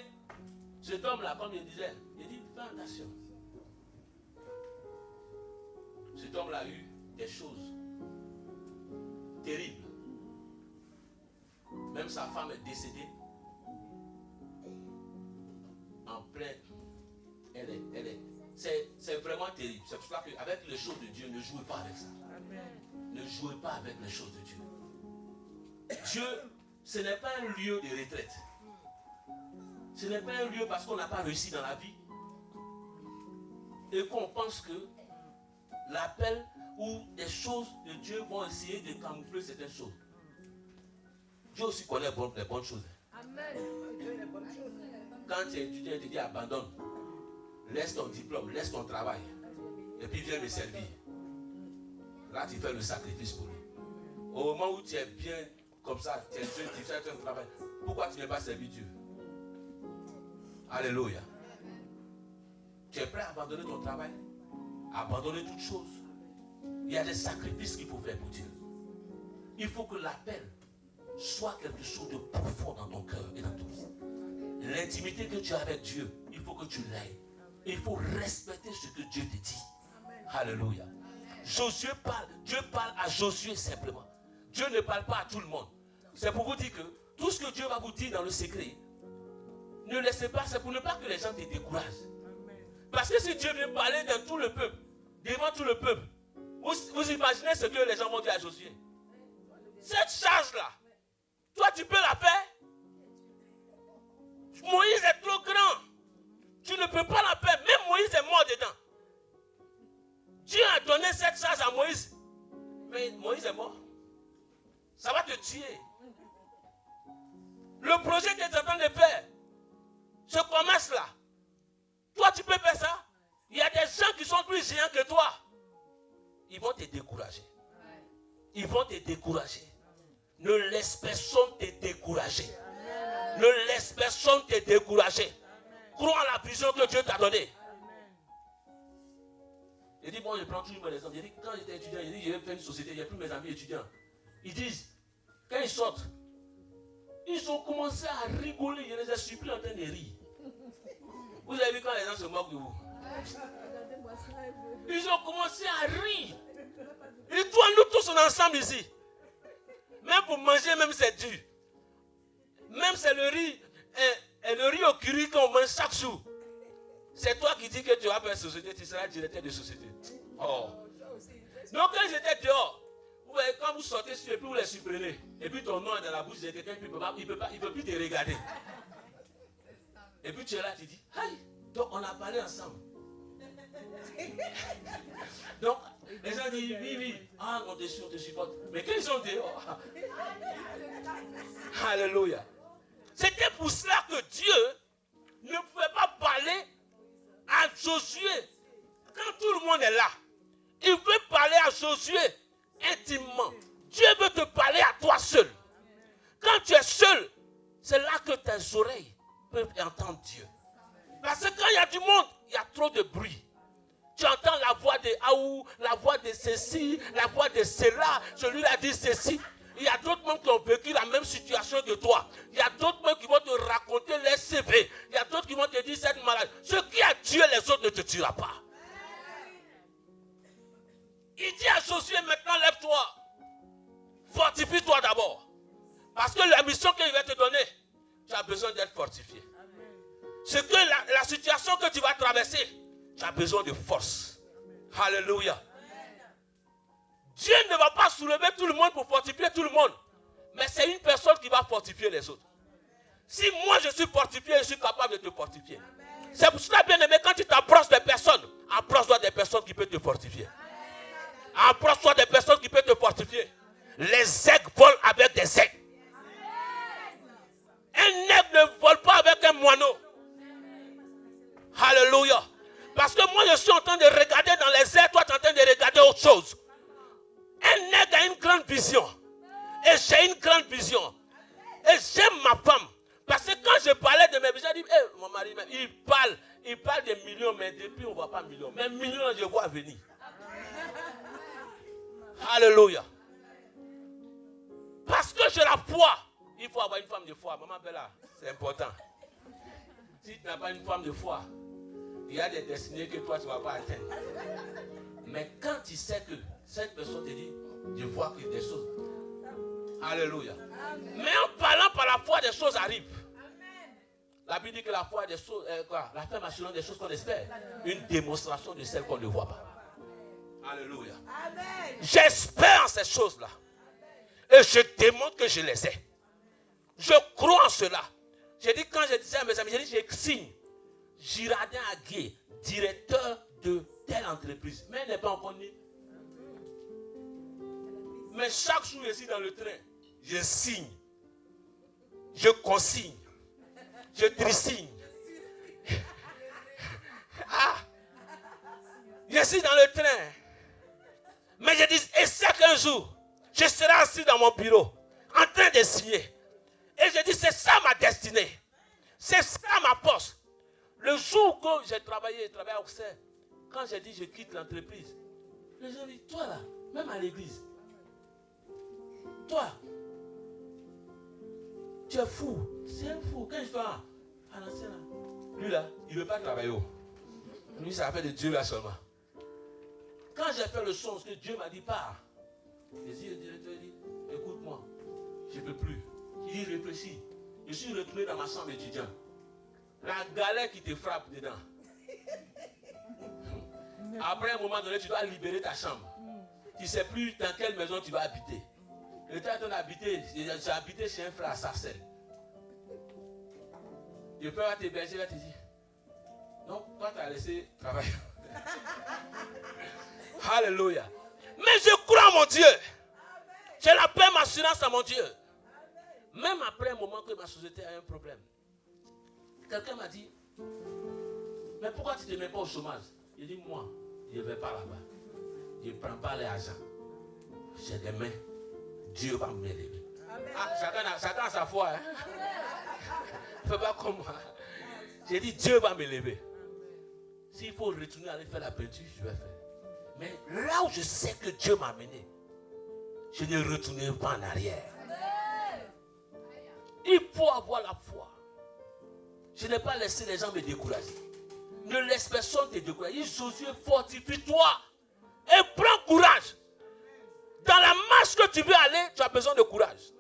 cet homme-là, comme je disais, il dit, fais attention. Cet homme-là a eu des choses terribles. Même sa femme est décédée en plein. C'est vraiment terrible. C'est pour ça qu'avec les choses de Dieu, ne jouez pas avec ça. Amen. Ne jouez pas avec les choses de Dieu. Dieu, ce n'est pas un lieu de retraite. Ce n'est pas un lieu parce qu'on n'a pas réussi dans la vie et qu'on pense que l'appel ou des choses de Dieu vont essayer de camoufler certaines choses. Dieu aussi connaît les bonnes choses. Amen. Quand tu es étudiant, il te dit abandonne. Laisse ton diplôme, laisse ton travail. Et puis viens me servir. Là, tu fais le sacrifice pour lui. Au moment où tu es bien comme ça, tu es jeune, tu fais ton travail. Pourquoi tu n'es pas servi Dieu? Alléluia. Tu es prêt à abandonner ton travail? Abandonner toutes choses. Il y a des sacrifices qu'il faut faire pour Dieu. Il faut que l'appel soit quelque chose de profond dans ton cœur et dans ton vie. L'intimité que tu as avec Dieu, il faut que tu l'aies. Il faut respecter ce que Dieu te dit. Alléluia. Josué parle. Dieu parle à Josué simplement. Dieu ne parle pas à tout le monde. C'est pour vous dire que tout ce que Dieu va vous dire dans le secret, ne laissez pas, c'est pour ne pas que les gens te découragent. Parce que si Dieu vient parler dans tout le peuple, devant tout le peuple, vous imaginez ce que les gens vont dire à Josué. Cette charge-là, toi tu peux la faire. Moïse est trop grand. Tu ne peux pas la faire. Même Moïse est mort dedans. Dieu a donné cette charge à Moïse. Mais Moïse est mort. Ça va te tuer. Le projet que tu es en train de faire, ce commerce-là, toi tu peux faire ça. Il y a des gens qui sont plus géants que toi. Ils vont te décourager. Ils vont te décourager. Ne laisse personne te décourager. Ne laisse personne te décourager. Crois en la vision que Dieu t'a donnée. Il dit, bon, je prends toujours l'exemple. Il dit, quand j'étais étudiant, il dit, je vais faire une société, il n'y a plus mes amis étudiants. Ils disent, quand ils sortent, ils ont commencé à rigoler. Je les ai surpris en train de rire. Vous avez vu quand les gens se moquent de vous? Ils ont commencé à rire. Et toi, nous tous, on est ensemble ici. Même pour manger, même c'est dur. Même c'est le riz, et le riz au curry qu'on mange chaque jour. C'est toi qui dis que tu vas faire société, tu seras directeur de société. Oh. Donc quand j'étais dehors, quand vous sortez sur et puis vous les supprenez, et puis ton nom est dans la bouche de quelqu'un, il ne peut plus te regarder. Et puis tu es là, tu dis, aïe, donc on a parlé ensemble. Donc les gens disent, oui, ah, on te supporte. Mais quand ils sont dehors, alléluia. C'était pour cela que Dieu ne pouvait pas parler à Josué quand tout le monde est là. Il veut parler à Josué intimement. Dieu veut te parler à toi seul. Quand tu es seul, c'est là que tes oreilles peuvent entendre Dieu. Parce que quand il y a du monde, il y a trop de bruit. Tu entends la voix de Aou, la voix de ceci, la voix de cela. Celui-là dit ceci. Il y a d'autres gens qui ont vécu la même situation que toi. Il y a d'autres gens qui vont te raconter les CV. Il y a d'autres qui vont te dire cette maladie. Ce qui a tué les autres ne te tuera pas. Il dit à Josué, maintenant lève-toi. Fortifie-toi d'abord. Parce que la mission qu'il va te donner, tu as besoin d'être fortifié. C'est que la situation que tu vas traverser, tu as besoin de force. Alléluia. Dieu ne va pas soulever tout le monde pour fortifier tout le monde. Mais c'est une personne qui va fortifier les autres. Si moi je suis fortifié, je suis capable de te fortifier. C'est pour cela, bien aimé, quand tu t'approches des personnes, approche-toi des personnes qui peuvent te fortifier. Approche-toi des personnes qui peuvent te fortifier. Les aigles volent avec des aigles. Un aigle ne vole pas avec un moineau. Alléluia. Parce que moi je suis en train de regarder dans les airs, toi tu es en train de regarder autre chose. Un aigle a une grande vision. Et j'ai une grande vision. Et j'aime ma femme. Parce que quand je parlais de mes visions, je dis, hey, mon mari, il parle de millions, mais depuis on ne voit pas millions. Mais millions, je vois venir. Alléluia. Parce que j'ai la foi. Il faut avoir une femme de foi. Maman Bella, c'est important. Si tu n'as pas une femme de foi, il y a des destinées que toi tu ne vas pas atteindre. Mais quand tu sais que cette personne te dit, je vois que des choses. Alléluia. Amen. Mais en parlant par la foi, des choses arrivent. Amen. La Bible dit que la foi des choses, la femme assurant des choses qu'on espère. Une démonstration de celles qu'on ne voit pas. Alléluia. Amen. J'espère en ces choses-là. Et je démontre que je les ai. Je crois en cela. J'ai dit, quand je disais à mes amis, j'ai dit, je signe. Girardin Aguier, directeur de telle entreprise. Mais elle n'est pas encore née. Mais chaque jour ici dans le train, je signe. Je consigne. Je trisigne. Ah! Je suis dans le train. Mais je dis, et c'est qu'un jour, je serai assis dans mon bureau, en train de signer. Et je dis, c'est ça ma destinée. C'est ça ma poste. Le jour que j'ai travaillé à Auxerre, quand j'ai dit je quitte l'entreprise, les gens disent, toi là, même à l'église, toi, tu es fou. C'est un fou. Quand je fais à l'ancien là, lui là, il ne veut pas travailler. Lui, ça fait de Dieu là seulement. Quand j'ai fait le son, que Dieu m'a dit, pars. Le directeur dit, écoute-moi, je ne peux plus. Il réfléchit. Je suis retourné dans ma chambre étudiante. La galère qui te frappe dedans. Après un moment donné, tu dois libérer ta chambre. Tu ne sais plus dans quelle maison tu vas habiter. Et tu as habité, j'ai habité chez un frère à Sarcelles. Le frère va t'héberger, va te dire, non, toi tu as laissé travailler. Alléluia. Mais je crois en mon Dieu. J'ai la paix, ma assurance à mon Dieu. Même après un moment que ma société a un problème. Quelqu'un m'a dit, mais pourquoi tu ne te mets pas au chômage? Il dit, moi, je ne vais pas là-bas. Je ne prends pas l'argent. J'ai des mains. Dieu va m'élever. Ah, chacun a sa foi. Hein? Ne fais pas comme moi. J'ai dit, Dieu va m'élever. S'il faut retourner aller faire la peinture, je vais faire. Mais là où je sais que Dieu m'a amené, je ne retournerai pas en arrière. Il faut avoir la foi. Je n'ai pas laissé les gens me décourager. Ne laisse personne te décourager. Josué, fortifie-toi et prends courage. Dans la marche que tu veux aller, tu as besoin de courage.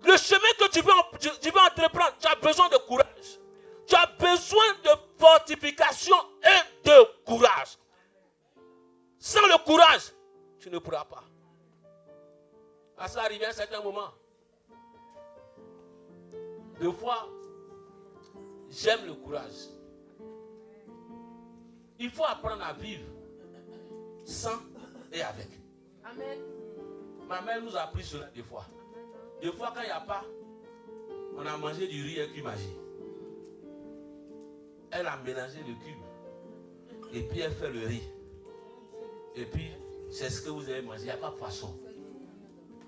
Le chemin que tu veux entreprendre, tu as besoin de courage. Tu as besoin de fortification et de courage. Sans le courage, tu ne pourras pas. À ça arrive à un certain moment. Des fois, j'aime le courage. Il faut apprendre à vivre sans et avec. Amen. Ma mère nous a appris cela des fois. Des fois, quand il n'y a pas, on a mangé du riz avec du magie. Elle a mélangé le cube. Et puis elle fait le riz. Et puis, c'est ce que vous avez mangé. Il n'y a pas de poisson.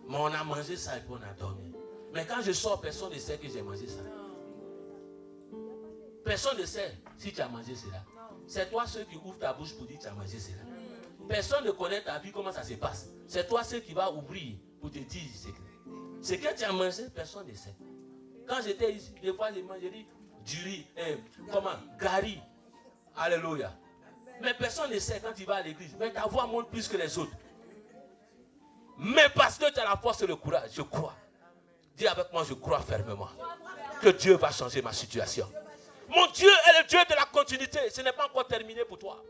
Mais on a mangé ça et puis on a dormi. Mais quand je sors, personne ne sait que j'ai mangé ça. Personne ne sait si tu as mangé cela. C'est toi ceux qui ouvrent ta bouche pour dire que tu as mangé cela. Personne ne connaît ta vie, comment ça se passe. C'est toi ceux qui va ouvrir pour te dire ce que tu as mangé, personne ne sait. Quand j'étais ici, des fois j'ai mangé du riz, gari. Alléluia. Mais personne ne sait quand tu vas à l'église. Mais ta voix monte plus que les autres. Mais parce que tu as la force et le courage, je crois. Dis avec moi, je crois fermement que Dieu va changer ma situation. Mon Dieu est le Dieu de la continuité. Ce n'est pas encore terminé pour toi.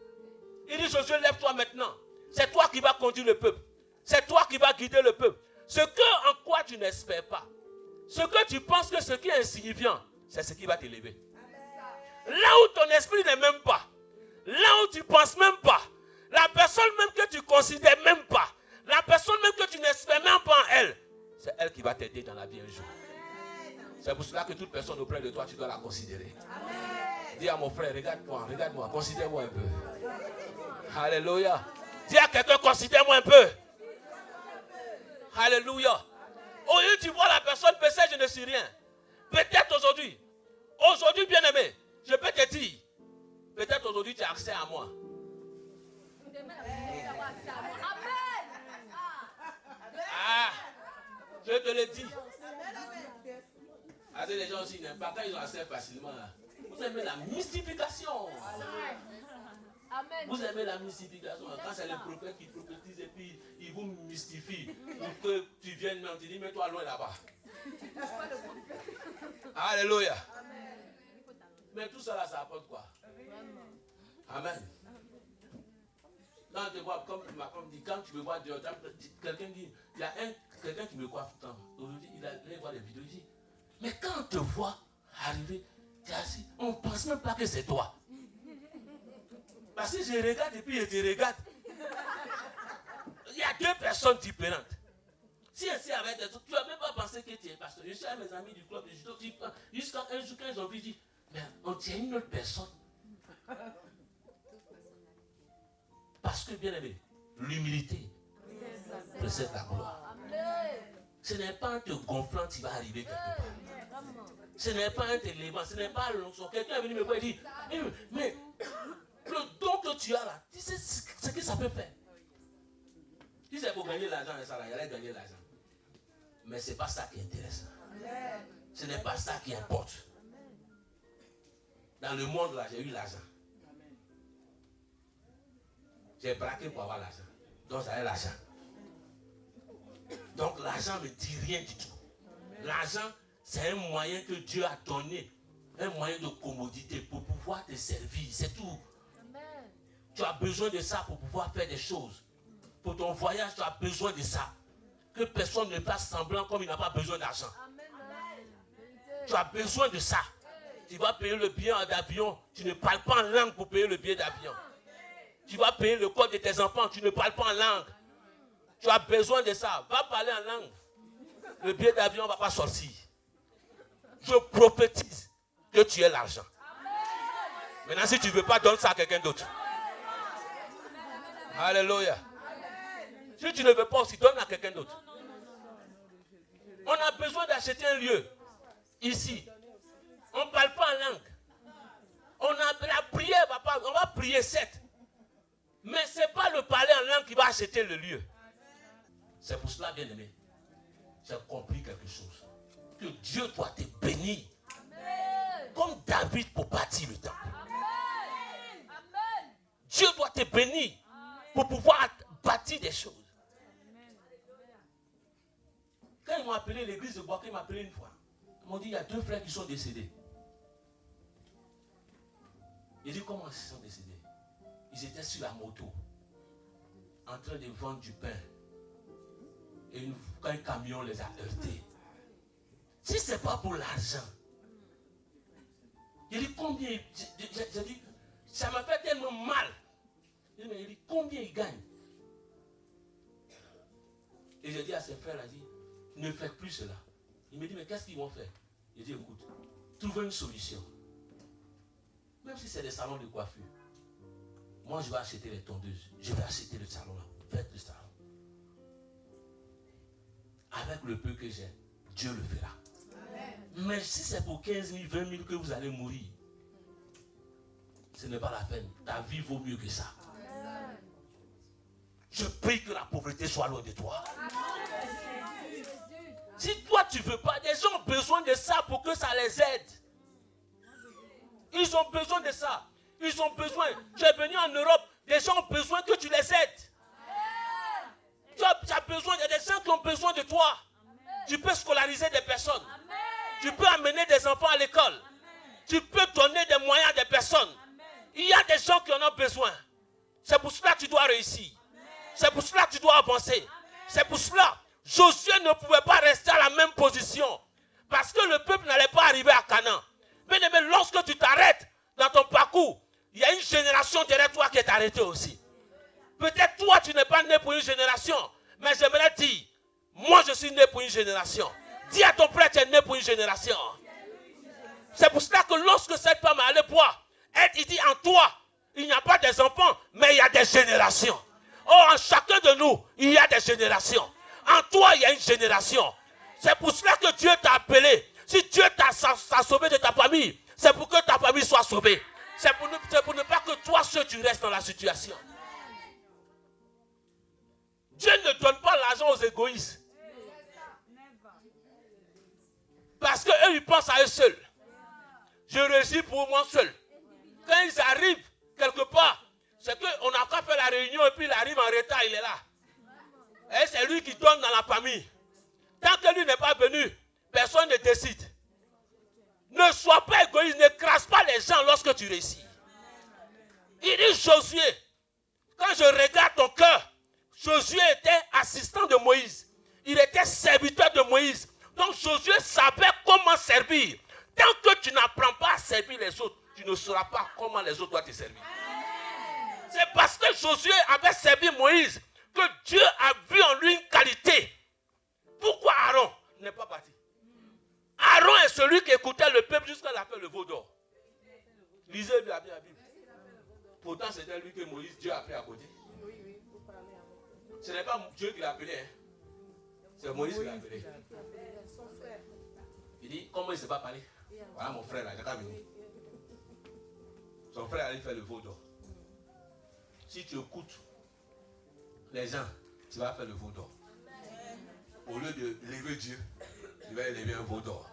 Il dit, Josué, lève-toi maintenant. C'est toi qui vas conduire le peuple. C'est toi qui vas guider le peuple. Ce que en quoi tu n'espères pas, ce que tu penses que ce qui est insignifiant, c'est ce qui va t'élever. Là où ton esprit n'est même pas, là où tu ne penses même pas, la personne même que tu ne considères même pas, la personne même que tu n'espères même pas en elle, c'est elle qui va t'aider dans la vie un jour. C'est pour cela que toute personne auprès de toi, tu dois la considérer. Amen. Dis à mon frère, regarde-moi, considère-moi un peu. Alléluia. Dis à quelqu'un, considère-moi un peu. Alléluia. Au lieu tu vois la personne, peut-être je ne suis rien. Peut-être aujourd'hui, bien-aimé, je peux te dire, peut-être aujourd'hui tu as accès à moi. Ah, je te le dis. Les gens aussi n'aiment pas quand ils ont accès facilement. Vous aimez la mystification. Amen. Vous aimez la mystification. Quand c'est le prophète qui prophétise et puis il vous mystifie pour que tu viennes, mais on te dit, mets-toi loin là-bas. Alléluia. Amen. Mais tout ça là, ça apporte quoi? Amen. Quand tu vois, comme ma femme dit, quand tu me vois dehors, quelqu'un dit, il y a quelqu'un qui me coiffe tout le temps. Aujourd'hui, il allait voir les vidéos, il dit, mais quand on te voit arriver, tu es assis, on ne pense même pas que c'est toi. Parce que je regarde et puis je te regarde. Il y a deux personnes différentes. Si ainsi avec des autres, tu ne vas même pas penser que tu es pasteur. Je suis avec mes amis du club de judo, jusqu'à un jour quand ils ont vu, dit, mais on tient une autre personne. Parce que, bien aimé, l'humilité précède la gloire. Ce n'est pas en te gonflant que tu vas arriver quelque part. Ce n'est pas un t'élevant, ce n'est pas l'onction. Quelqu'un est venu me voir et dit, mais le don que tu as là, tu sais ce que ça peut faire. Si c'est pour gagner l'argent, il allait gagner l'argent. Mais ce n'est pas ça qui intéresse. Ce n'est pas ça qui importe. Dans le monde là, j'ai eu l'argent. J'ai braqué pour avoir l'argent. Donc j'avais l'argent. Donc l'argent ne dit rien du tout. L'argent, c'est un moyen que Dieu a donné. Un moyen de commodité pour pouvoir te servir. C'est tout. Amen. Tu as besoin de ça pour pouvoir faire des choses. Pour ton voyage, tu as besoin de ça. Que personne ne fasse semblant comme il n'a pas besoin d'argent. Tu as besoin de ça. Tu vas payer le billet d'avion. Tu ne parles pas en langue pour payer le billet d'avion. Tu vas payer le code de tes enfants. Tu ne parles pas en langue. Tu as besoin de ça. Va parler en langue. Le billet d'avion ne va pas sortir. Je prophétise que tu aies l'argent. Maintenant, si tu ne veux pas, donne ça à quelqu'un d'autre. Alléluia. Si tu ne veux pas aussi, donne à quelqu'un d'autre. On a besoin d'acheter un lieu. Ici. On ne parle pas en langue. On a la prière, on va prier 7. Mais ce n'est pas le parler en langue qui va acheter le lieu. C'est pour cela, bien aimé, j'ai compris quelque chose. Que Dieu doit te bénir. Amen. Comme David pour bâtir le temple. Amen. Dieu doit te bénir pour pouvoir bâtir des choses. Quand ils m'ont appelé l'église de Boaké, ils m'ont appelé une fois. Ils m'ont dit, il y a 2 frères qui sont décédés. J'ai dit, comment ils sont décédés? Ils étaient sur la moto, en train de vendre du pain. Et quand un camion les a heurtés. Si ce n'est pas pour l'argent, j'ai dit, combien? J'ai dit, ça m'a fait tellement mal. J'ai dit, combien ils gagnent? Et j'ai dit à ses frères, ne faites plus cela. Il me dit, mais qu'est-ce qu'ils vont faire? J'ai dit, écoute, trouvez une solution. Même si c'est des salons de coiffure. Moi, je vais acheter les tondeuses. Je vais acheter le salon là. Faites le salon. Avec le peu que j'ai, Dieu le fera. Amen. Mais si c'est pour 15 000, 20 000 que vous allez mourir, ce n'est pas la peine. Ta vie vaut mieux que ça. Amen. Je prie que la pauvreté soit loin de toi. Amen. Si toi tu ne veux pas, les gens ont besoin de ça pour que ça les aide. Ils ont besoin de ça. Ils ont besoin. Tu es venu en Europe, les gens ont besoin que tu les aides. Tu as besoin, il y a des gens qui ont besoin de toi. Amen. Tu peux scolariser des personnes. Amen. Tu peux amener des enfants à l'école. Amen. Tu peux donner des moyens à des personnes. Amen. Il y a des gens qui en ont besoin. C'est pour cela que tu dois réussir. Amen. C'est pour cela que tu dois avancer. Amen. C'est pour cela que Josué ne pouvait pas rester à la même position. Parce que le peuple n'allait pas arriver à Canaan. Mais lorsque tu t'arrêtes dans ton parcours, il y a une génération derrière toi qui est arrêtée aussi. Peut-être toi, tu n'es pas né pour une génération. Mais j'aimerais dire, moi, je suis né pour une génération. Dis à ton frère, tu es né pour une génération. C'est pour cela que lorsque cette femme est allée boire, il dit, en toi, il n'y a pas des enfants, mais il y a des générations. Oh, en chacun de nous, il y a des générations. En toi, il y a une génération. C'est pour cela que Dieu t'a appelé. Si Dieu t'a sauvé de ta famille, c'est pour que ta famille soit sauvée. C'est pour ne pas que toi seul tu restes dans la situation. Dieu ne donne pas l'argent aux égoïstes. Parce qu'eux, ils pensent à eux seuls. Je réussis pour moi seul. Quand ils arrivent quelque part, c'est qu'on n'a qu'à faire la réunion et puis il arrive en retard, il est là. Et c'est lui qui donne dans la famille. Tant que lui n'est pas venu, personne ne décide. Ne sois pas égoïste, ne crasse pas les gens lorsque tu réussis. Il dit Josué, quand je regarde ton cœur, Josué était assistant de Moïse. Il était serviteur de Moïse. Donc Josué savait comment servir. Tant que tu n'apprends pas à servir les autres, tu ne sauras pas comment les autres doivent te servir. C'est parce que Josué avait servi Moïse que Dieu a vu en lui une qualité. Pourquoi Aaron n'est pas parti? Aaron est celui qui écoutait le peuple jusqu'à la fin le veau d'or. Lisez la Bible. Pourtant, c'était lui que Moïse, Dieu a appelé à côté. Ce n'est pas Dieu qui l'a appelé. Hein. C'est Moïse qui l'a appelé. Il dit, comment il ne s'est pas parlé? Voilà mon frère là, il n'a qu'à venir. Son frère allait faire le veau d'or. Si tu écoutes les gens, tu vas faire le veau d'or. Au lieu de lever Dieu, tu vas élever un veau d'or.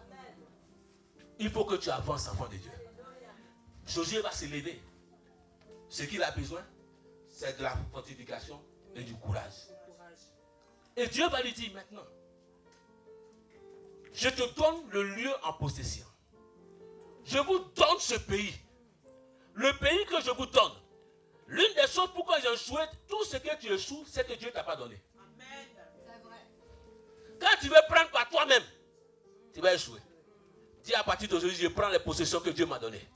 Il faut que tu avances, enfant de Dieu. Josué va se lever. Ce qu'il a besoin, c'est de la fortification et du courage. Et Dieu va lui dire maintenant, je te donne le lieu en possession. Je vous donne ce pays. Le pays que je vous donne. L'une des choses pourquoi j'échoue, tout ce que tu échoues, c'est que Dieu ne t'a pas donné. Amen. C'est vrai. Quand tu veux prendre par toi-même, tu vas échouer. Dis à partir d'aujourd'hui, je prends les possessions que Dieu m'a données.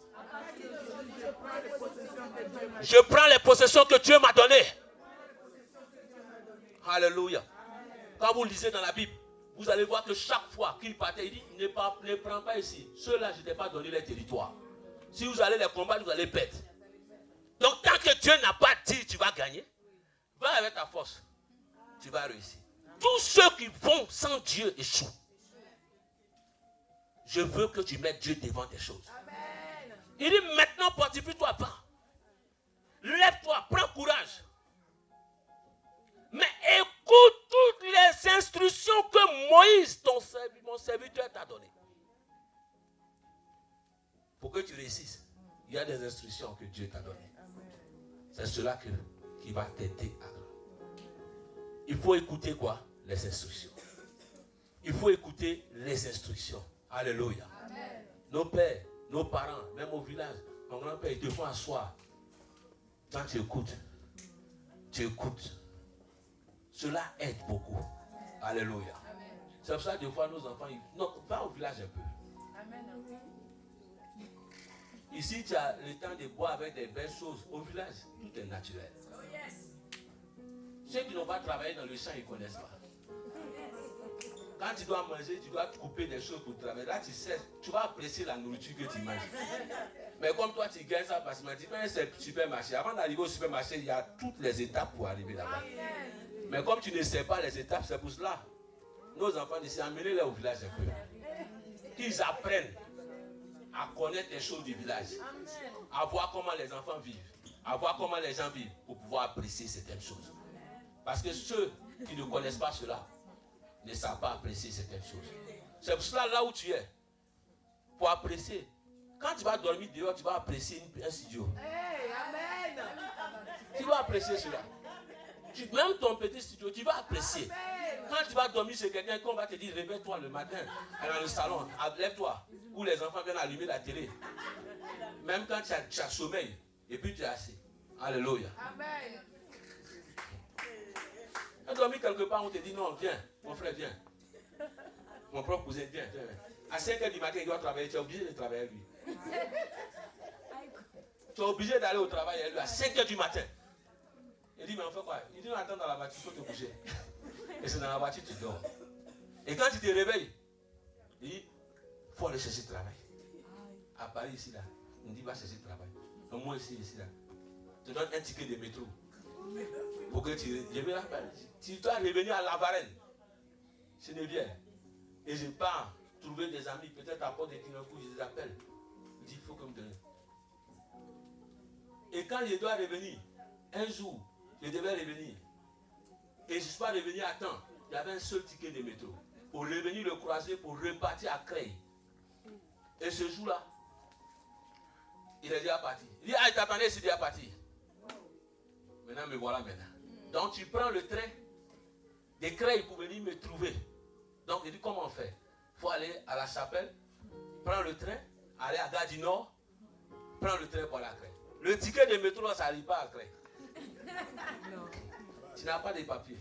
Je prends les possessions que Dieu m'a données. Alléluia. Quand vous lisez dans la Bible, vous allez voir que chaque fois qu'il partait, il dit, ne prends pas ici. Ceux-là, je ne t'ai pas donné les territoires. Si vous allez les combattre, vous allez perdre. Donc, tant que Dieu n'a pas dit tu vas gagner, va avec ta force. Tu vas réussir. Tous ceux qui vont sans Dieu échouent. Je veux que tu mettes Dieu devant des choses. Amen. Il dit maintenant, fortifie-toi pas. Lève-toi, prends courage. Mais écoute toutes les instructions que Moïse, mon serviteur, t'a données. Pour que tu réussisses, il y a des instructions que Dieu t'a données. C'est cela qui va t'aider à. Il faut écouter quoi? Les instructions. Il faut écouter les instructions. Alléluia. Amen. Nos pères, nos parents, même au village, mon grand-père, ils te font asseoir. Quand tu écoutes, cela aide beaucoup. Alléluia. Amen. C'est pour ça que des fois nos enfants, va au village un peu. Amen. Ici, tu as le temps de boire avec des belles choses. Au village, tout est naturel. Oh yes. Ceux qui n'ont pas travaillé dans le champ, ils ne connaissent pas. Quand tu dois manger, tu dois couper des choses pour travailler. Là, tu sais, tu vas apprécier la nourriture que tu manges. Mais comme toi, tu gagnes ça parce que tu fais un supermarché. Avant d'arriver au supermarché, il y a toutes les étapes pour arriver là-bas. Mais comme tu ne sais pas les étapes, c'est pour cela. Nos enfants ici, amenez-les au village un peu. Qu'ils apprennent à connaître les choses du village. À voir comment les enfants vivent. À voir comment les gens vivent pour pouvoir apprécier certaines choses. Parce que ceux qui ne connaissent pas cela ne savent pas apprécier certaines choses. C'est pour cela, là où tu es, pour apprécier. Quand tu vas dormir dehors, tu vas apprécier un studio. Hey, amen. Tu vas apprécier cela. Même ton petit studio, tu vas apprécier. Amen. Quand tu vas dormir chez quelqu'un, qu'on va te dire, réveille-toi le matin, dans le salon, lève-toi, où les enfants viennent allumer la télé. Même quand tu as sommeil, et puis tu es assis. Alléluia. Amen. Tu as dormi quelque part, on te dit, non, viens, mon frère, viens. Mon propre cousin, viens. À 5h du matin, il doit travailler, tu es obligé de travailler avec lui. Tu es obligé d'aller au travail avec lui à 5h du matin. Il dit, mais on fait quoi? Il dit, non, attends dans la voiture, il faut te coucher. Et c'est dans la voiture que tu dors. Et quand tu te réveilles, il dit, il faut aller chercher le travail. À Paris, ici, là, il dit, va chercher le travail. Donc moi, ici, là, je te donne un ticket de métro. Pour que tu dois revenir à La Varenne. Je ne viens. Et je pars trouver des amis, peut-être à Port de Kinankou, je les appelle. Il dit, il faut que me donne. Et quand je dois revenir, un jour, je devais revenir. Et je ne suis pas revenu à temps. Il y avait un seul ticket de métro. Pour revenir le croiser, pour repartir à Creil. Et ce jour-là, il est déjà parti. Il dit, ah, il t'attendait, c'est déjà parti. Maintenant, me voilà maintenant. Donc, tu prends le train de Creil pour venir me trouver. Donc, il dit, comment on fait? Il faut aller à la chapelle, prendre le train, aller à Gare du Nord, prendre le train pour aller à Creil. Le ticket de métro, ça n'arrive pas à Creil. Tu n'as pas de papiers.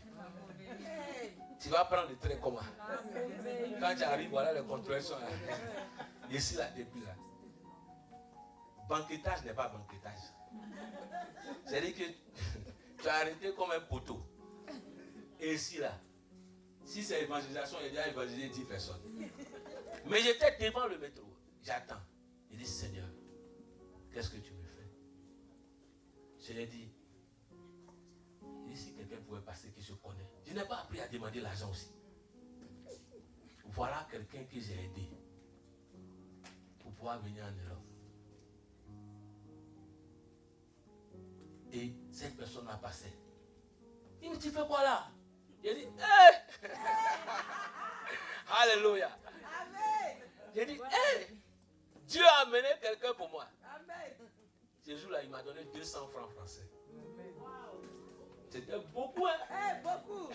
Tu vas prendre le train comment? Quand tu arrives, voilà les contrôleurs sont là. Ici, là, depuis là. Banquetage n'est pas banquetage. C'est-à-dire que tu as arrêté comme un poteau. Et ici, là, si c'est évangélisation, il y a déjà évangélisé 10 personnes. Mais j'étais devant le métro. J'attends. Il dit, Seigneur, qu'est-ce que tu me fais? Je lui ai dit, si quelqu'un pouvait passer qui se connaît, je n'ai pas appris à demander l'argent aussi. Voilà quelqu'un que j'ai aidé pour pouvoir venir en Europe. Et cette personne m'a passé. Il me dit, tu fais quoi là? J'ai dit, hé! Alléluia. J'ai dit, hé! Dieu a amené quelqu'un pour moi. Ce jour-là, il m'a donné 200 francs français. C'était beaucoup. Hein? Beaucoup.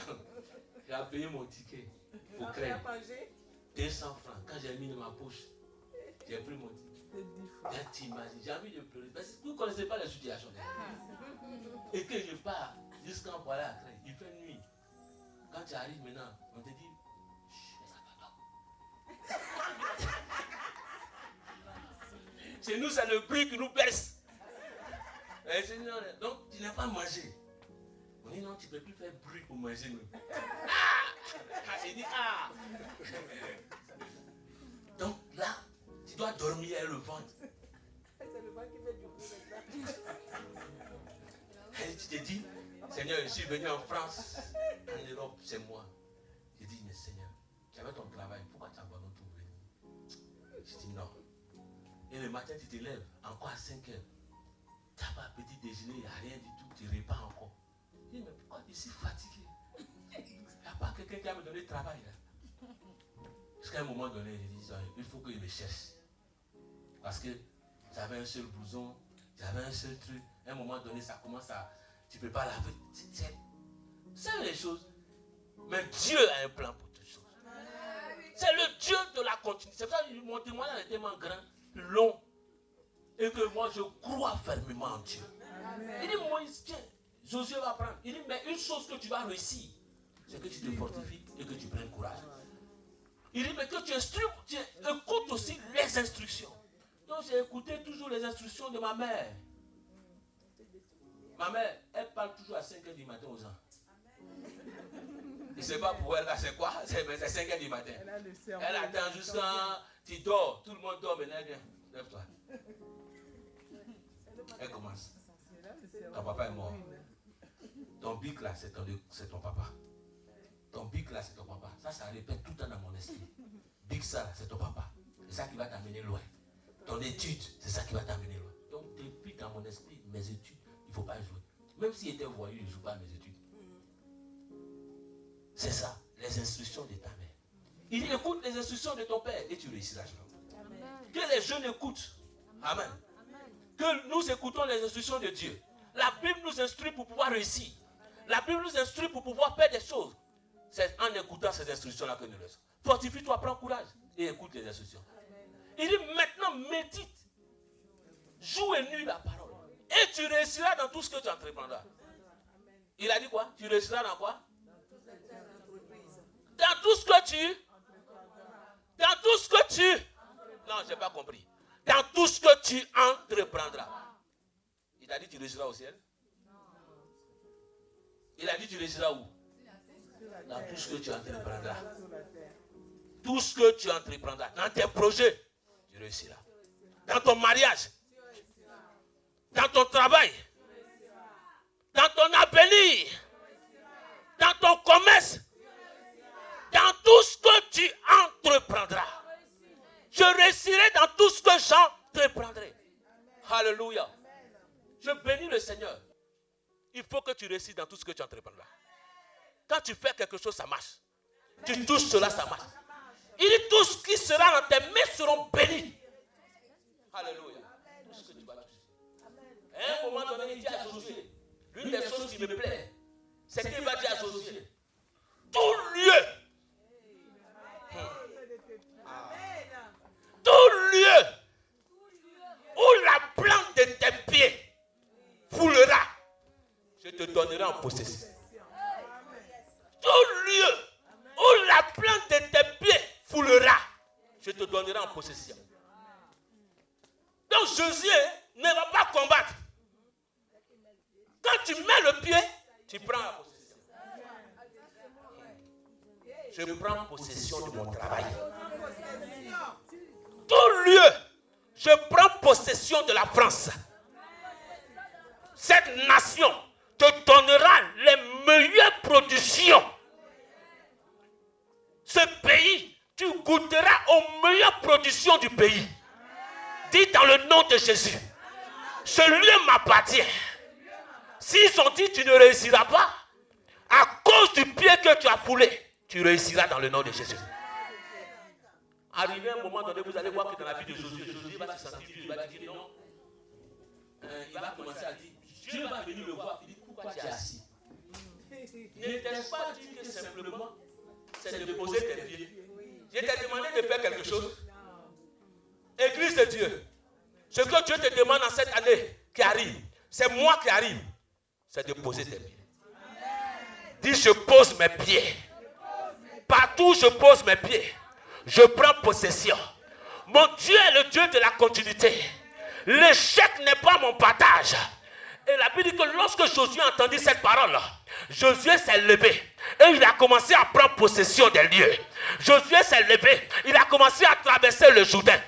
J'ai payé mon ticket pour créer 200 francs. Quand j'ai mis dans ma poche, j'ai pris mon ticket. T'imagines, j'ai envie de pleurer. Parce que vous ne connaissez pas la situation. Et que je pars jusqu'en voilà à Crète, il fait nuit. Quand tu arrives maintenant, on te dit, chez nous, c'est le bruit qui nous berce. Donc, tu n'as pas mangé. On dit non, tu ne peux plus faire bruit pour manger. Il dit Donc là, tu dois dormir le ventre. C'est le ventre qui fait du bruit maintenant. Et tu te dis, Seigneur, je suis venu en France, en Europe, c'est moi. Je dis, mais Seigneur, tu avais ton travail, pourquoi tu abandonnes tout venir? Je dis non. Et le matin, tu te lèves, encore à 5 heures. Tu n'as pas petit déjeuner, il n'y a rien du tout, tu repars encore. Je dis, mais pourquoi je suis fatigué? Il n'y a pas quelqu'un qui va me donner travail là. Jusqu'à un moment donné, je dis, il faut qu'il me cherche. Parce que j'avais un seul blouson, j'avais un seul truc. À un moment donné, ça commence à... Tu ne peux pas laver. C'est les choses. Mais Dieu a un plan pour toutes choses. C'est le Dieu de la continuité. C'est pour ça que mon témoignage est tellement grand, long. Et que moi, je crois fermement en Dieu. Amen. Il dit, Moïse, tiens, Josué va prendre. Il dit, mais une chose que tu vas réussir, c'est que tu te fortifies et que tu prennes courage. Il dit, mais que tu écoutes aussi les instructions. Donc, j'ai écouté toujours les instructions de ma mère. Ma mère, elle parle toujours à 5h du matin aux gens. Je ne sais pas pour elle, là, c'est quoi? C'est 5h du matin. Elle attend jusqu'à... Tu dors, tout le monde dort, maintenant elle vient. Lève-toi. Elle commence. Ton papa est mort. Ton bic là, c'est ton papa. Ton bic là, c'est ton papa. Ça répète tout le temps dans mon esprit. Bic ça, c'est ton papa. C'est ça qui va t'amener loin. Ton étude, c'est ça qui va t'amener loin. Donc, depuis dans mon esprit, mes études, il ne faut pas jouer. Même s'il était voyou, il ne joue pas à mes études. C'est ça, les instructions de ta mère. Il dit, écoute les instructions de ton père et tu réussiras. Que les jeunes écoutent. Amen. Que nous écoutons les instructions de Dieu. La Bible nous instruit pour pouvoir réussir. La Bible nous instruit pour pouvoir faire des choses. C'est en écoutant ces instructions-là que nous le sommes. Fortifie-toi, prends courage et écoute les instructions. Il dit maintenant, médite. Joue et nuit la parole. Et tu réussiras dans tout ce que tu entreprendras. Il a dit quoi? Tu réussiras dans quoi? Dans tout ce que tu... Dans tout ce que tu... Non, je n'ai pas compris. Dans tout ce que tu entreprendras. Il a dit tu réussiras au ciel? Il a dit tu réussiras où? Dans tout ce que tu entreprendras. Tout ce que tu entreprendras. Dans tes projets, tu réussiras. Dans ton mariage. Dans ton travail. Dans ton avenir. Dans ton commerce. Dans tout ce que tu entreprendras. Je réussirai dans tout ce que j'entreprendrai. Alléluia. Je bénis le Seigneur. Il faut que tu réussisses dans tout ce que tu entreprendras. Quand tu fais quelque chose, ça marche. Tu touches cela, ça marche. Il dit tout ce qui sera dans tes mains seront bénis. Alléluia. Tout ce que tu vas toucher. À un moment donné, il dit à Josué, l'une des choses qui me plaît, c'est qu'il va dire à Josué, tout lieu. Tout lieu où la plante de tes pieds foulera, je te donnerai en possession. Tout lieu où la plante de tes pieds foulera, je te donnerai en possession. Donc Josué ne va pas combattre. Quand tu mets le pied, tu prends la possession. Je prends possession de mon travail. Tout lieu, je prends possession de la France. Cette nation te donnera les meilleures productions. Ce pays, tu goûteras aux meilleures productions du pays. Dis dans le nom de Jésus, ce lieu m'appartient. S'ils ont dit tu ne réussiras pas, à cause du pied que tu as foulé, tu réussiras dans le nom de Jésus. Arrivé à un moment donné, vous allez voir que dans la vie de Josué, Josué va se sentir vieux, il va dire non. Il va commencer à dire, Dieu va venir le voir, il dit pourquoi tu es assis? N'était-ce pas dit que simplement, c'est de poser tes pieds. Je t'ai demandé de faire quelque chose. Église de Dieu, ce que Dieu te demande en cette année qui arrive, c'est moi qui arrive, c'est de poser tes pieds. Dis, je pose mes pieds. Partout où je pose mes pieds, je prends possession. Mon Dieu est le Dieu de la continuité. L'échec n'est pas mon partage. Et la Bible dit que lorsque Josué entendit cette parole, Josué s'est levé et il a commencé à prendre possession des lieux. Josué s'est levé, il a commencé à traverser le Jourdain.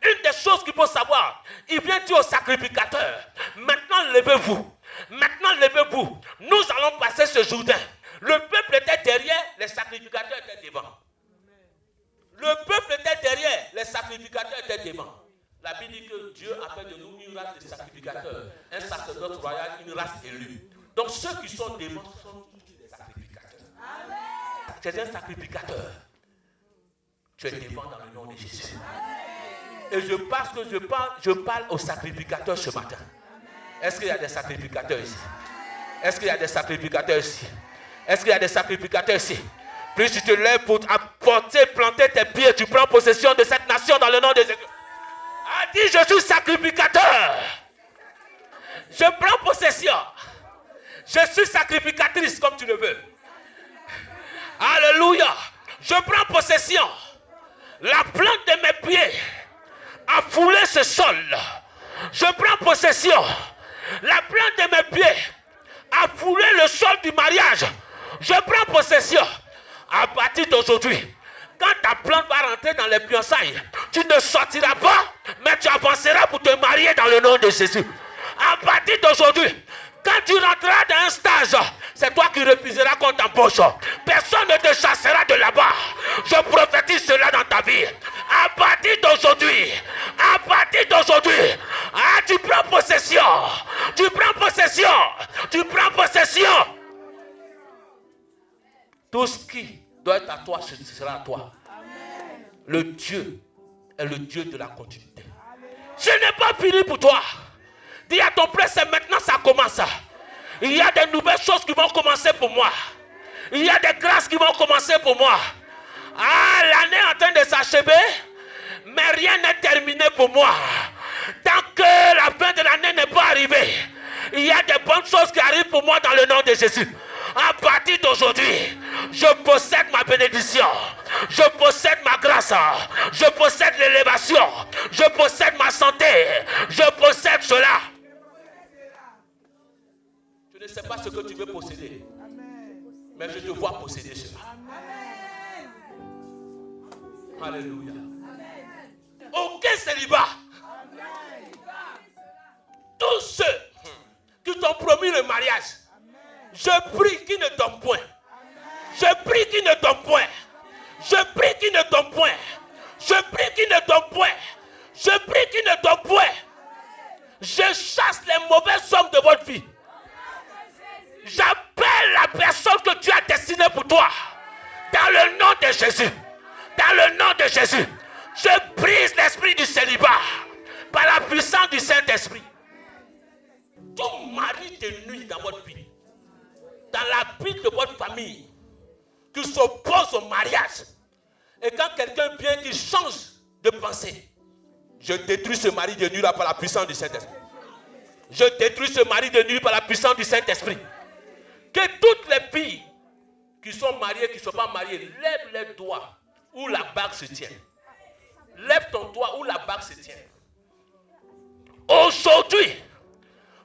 Une des choses qu'il faut savoir, il vient dire au sacrificateur, maintenant levez-vous, maintenant levez-vous, nous allons passer ce Jourdain. Le peuple était derrière, les sacrificateurs étaient devant. Le peuple était derrière, les sacrificateurs étaient devant. La Bible dit que Dieu a fait de nous une race de sacrificateurs, un sacerdoce royal, une race élue. Donc ceux qui sont devant sont tous des sacrificateurs. Tu es un sacrificateur. Tu es devant dans le nom de Jésus. Et je parle aux sacrificateurs ce matin. Est-ce qu'il y a des sacrificateurs ici? Est-ce qu'il y a des sacrificateurs ici? Est-ce qu'il y a des sacrificateurs ici? Puis tu te lèves pour apporter, planter tes pieds, tu prends possession de cette nation dans le nom de Jésus. A dit, je suis sacrificateur. Je prends possession. Je suis sacrificatrice comme tu le veux. Alléluia. Je prends possession. La plante de mes pieds a foulé ce sol. Je prends possession. La plante de mes pieds a foulé le sol du mariage. Je prends possession. À partir d'aujourd'hui, quand ta plante va rentrer dans les fiançailles, tu ne sortiras pas, mais tu avanceras pour te marier dans le nom de Jésus. À partir d'aujourd'hui, quand tu rentreras dans un stage, c'est toi qui refuseras qu'on t'embauche. Personne ne te chassera de là-bas. Je prophétise cela dans ta vie. À partir d'aujourd'hui, tu prends possession. Tu prends possession. Tu prends possession. Tout ce qui doit être à toi, ce sera à toi. Amen. Le Dieu est le Dieu de la continuité. Amen. Ce n'est pas fini pour toi. Dis à ton frère, c'est maintenant ça commence. Il y a de nouvelles choses qui vont commencer pour moi. Il y a des grâces qui vont commencer pour moi. Ah, l'année est en train de s'achever, mais rien n'est terminé pour moi. Tant que la fin de l'année n'est pas arrivée, il y a des bonnes choses qui arrivent pour moi dans le nom de Jésus. À partir d'aujourd'hui, je possède ma bénédiction, je possède ma grâce, je possède l'élévation, je possède ma santé, je possède cela. Je ne sais pas ce que tu veux posséder, mais je te vois posséder cela. Alléluia. Aucun célibat. Tous ceux qui t'ont promis le mariage, je prie qu'ils ne tombent point. Je prie qu'ils ne tombent point. Je prie qu'ils ne tombent point. Je prie qu'ils ne tombent point. Je prie qu'ils ne tombent point. Je chasse les mauvaises sommes de votre vie. J'appelle la personne que tu as destinée pour toi. Dans le nom de Jésus. Dans le nom de Jésus. Je brise l'esprit du célibat. Par la puissance du Saint-Esprit. Tout mari de nuit dans votre vie. Dans la vie de votre famille, qui s'oppose au mariage. Et quand quelqu'un vient qui change de pensée, je détruis ce mari de nuit là par la puissance du Saint-Esprit. Je détruis ce mari de nuit par la puissance du Saint-Esprit. Que toutes les filles qui sont mariées, qui ne sont pas mariées, lèvent les doigts où la bague se tient. Lève ton doigt où la bague se tient. Aujourd'hui,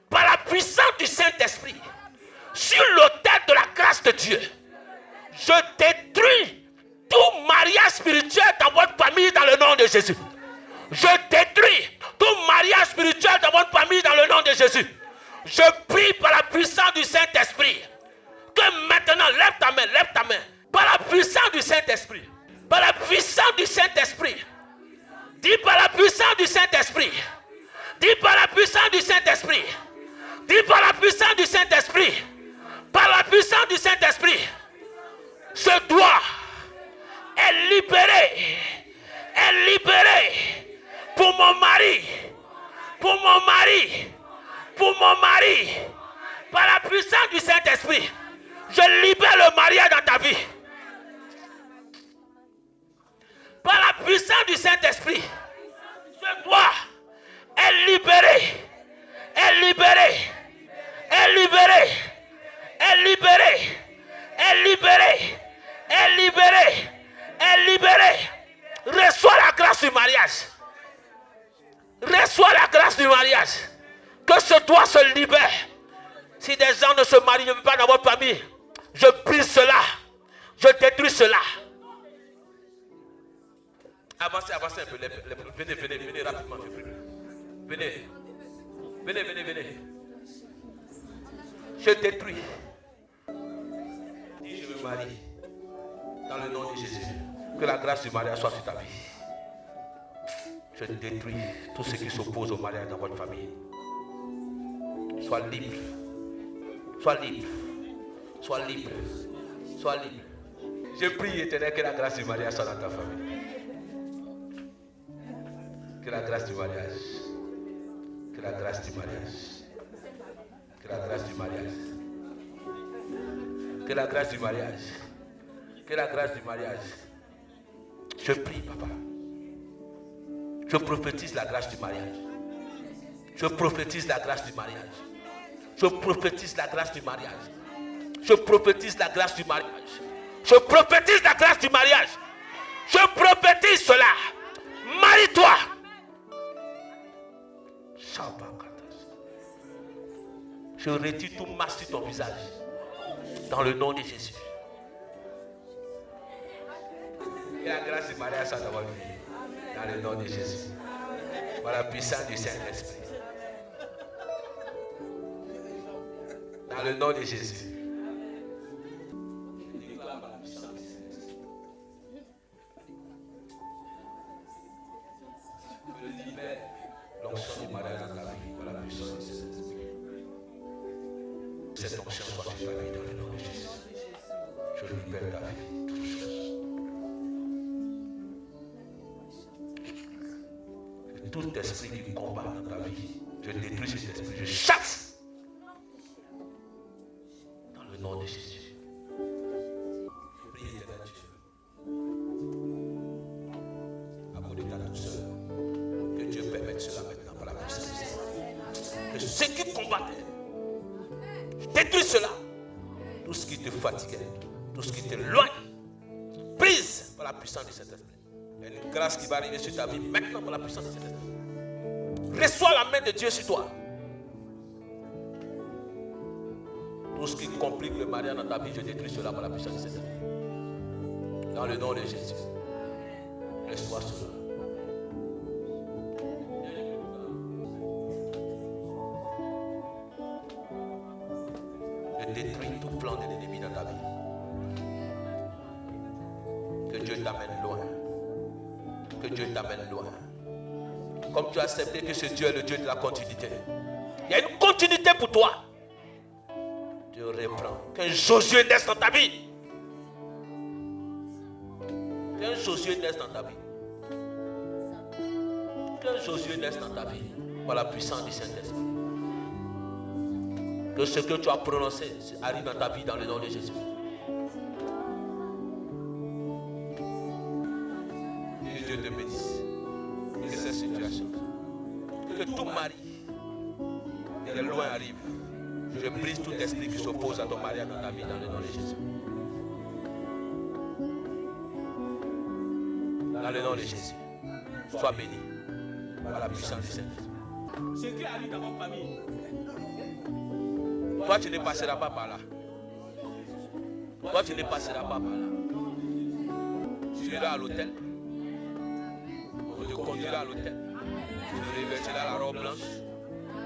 par la puissance du Saint-Esprit, sur l'autel de la grâce de Dieu, je détruis tout mariage spirituel dans votre famille dans le nom de Jésus. Je détruis tout mariage spirituel dans votre famille dans le nom de Jésus. Je prie par la puissance du Saint-Esprit que maintenant, lève ta main, par la puissance du Saint-Esprit, par la puissance du Saint-Esprit, dis par la puissance du Saint-Esprit, dis par la puissance du Saint-Esprit, dis par la puissance du Saint-Esprit, par la puissance du Saint-Esprit, ce doigt est libéré pour mon mari, pour mon mari, pour mon mari, par la puissance du Saint-Esprit. Je libère le mariage dans ta vie. Par la puissance du Saint-Esprit, ce toi est libéré. Est libéré. Est libéré. Est libéré. Est libéré. Est libéré. Est libéré. Reçois la grâce du mariage. Reçois la grâce du mariage. Que ce toi se libère. Si des gens ne se marient pas dans votre famille, je brise cela. Je détruis cela. Avancez un peu. Venez rapidement. Venez. Je détruis. Si je me marie, dans le nom de Jésus, que la grâce du mariage soit sur ta vie. Je détruis tout ce qui s'oppose au mariage dans votre famille. Sois libre. Sois libre. Sois libre. Sois libre. Je prie, Éternel, que la grâce du mariage soit dans ta famille. Que la grâce du mariage. Que la grâce du mariage. Que la grâce du mariage. Que la grâce du mariage. Que la grâce du mariage. Je prie, papa. Je prophétise la grâce du mariage. Je prophétise la grâce du mariage. Je prophétise la grâce du mariage. Je prophétise la grâce du mariage. Je prophétise la grâce du mariage. Je prophétise cela. Marie-toi. Je retire tout masque sur ton visage. Dans le nom de Jésus. Que la grâce du mariage soit dans votre vie. Dans le nom de Jésus. Par la puissance du Saint-Esprit. Dans le nom de Jésus. Je libère l'onction du mariage dans ta vie. Par la puissance du Saint-Esprit. Cette onction soit sur ta vie dans le nom de Jésus. Je libère ta vie. Toutes choses. Tout esprit qui combat dans ta vie, je détruis cet esprit, je chasse dans le nom de Jésus. Prie éternel Dieu. À côté de ta douceur, que Dieu permette cela maintenant par la puissance. Que ceux qui combattaient, je détruis cela. Tout ce qui te fatiguait, tout ce qui t'éloigne, prise par la puissance de cet esprit. Il y a une grâce qui va arriver sur ta vie maintenant par la puissance de cet esprit. Reçois la main de Dieu sur toi. Tout ce qui complique le mariage dans ta vie, je détruis cela par la puissance de cet esprit. Dans le nom de Jésus. Reçois cela. Je détruis tout plan de l'ennemi dans ta vie. Que Dieu t'amène loin. Que Dieu t'amène loin. Comme tu as accepté que ce Dieu est le Dieu de la continuité. Il y a une continuité pour toi. Dieu reprend. Qu'un Josué naisse dans ta vie. Qu'un Josué naisse dans ta vie. Qu'un Josué naisse dans ta vie. Par la puissance du Saint-Esprit. Que ce que tu as prononcé arrive dans ta vie dans le nom de Jésus. Que Dieu te bénisse. Que cette situation, que tout mari qui est loin arrive. Je brise tout esprit qui s'oppose à ton mariage dans ta vie dans le nom de Jésus. Dans le nom de Jésus. Sois béni par la puissance du Saint-Esprit. Ce qui arrive dans votre famille, toi tu ne passeras pas par là. Toi tu ne passeras pas par là. Tu iras à l'hôtel. On te conduira à l'hôtel. Tu revêtiras la robe blanche.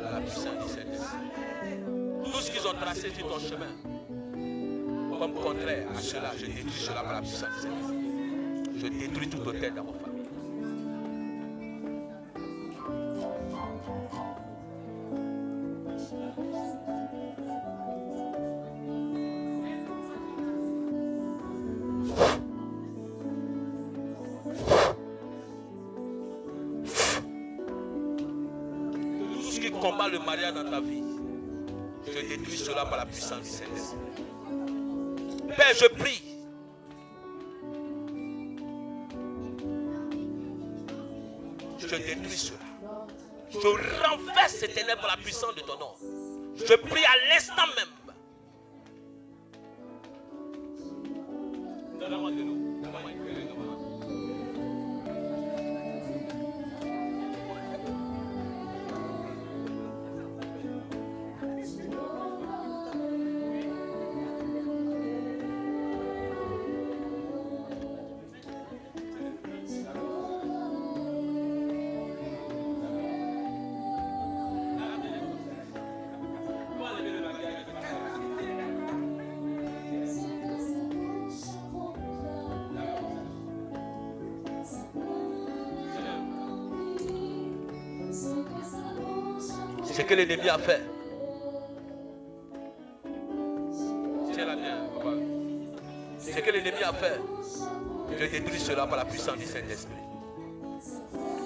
La puissance du Saint-Esprit. Tout ce qu'ils ont tracé sur ton chemin, comme contraire à cela, je détruis cela par la puissance du Saint-Esprit. Je détruis tout hôtel dans votre famille. Combat le mariage dans ta vie. Je détruis cela par la puissance du Saint-Esprit. Père, je prie. Je détruis cela. Je renverse ces ténèbres par la puissance de ton nom. Je prie à l'instant même. C'est ce que l'ennemi a fait. C'est ce que l'ennemi a fait. Je détruis cela par la puissance du Saint-Esprit.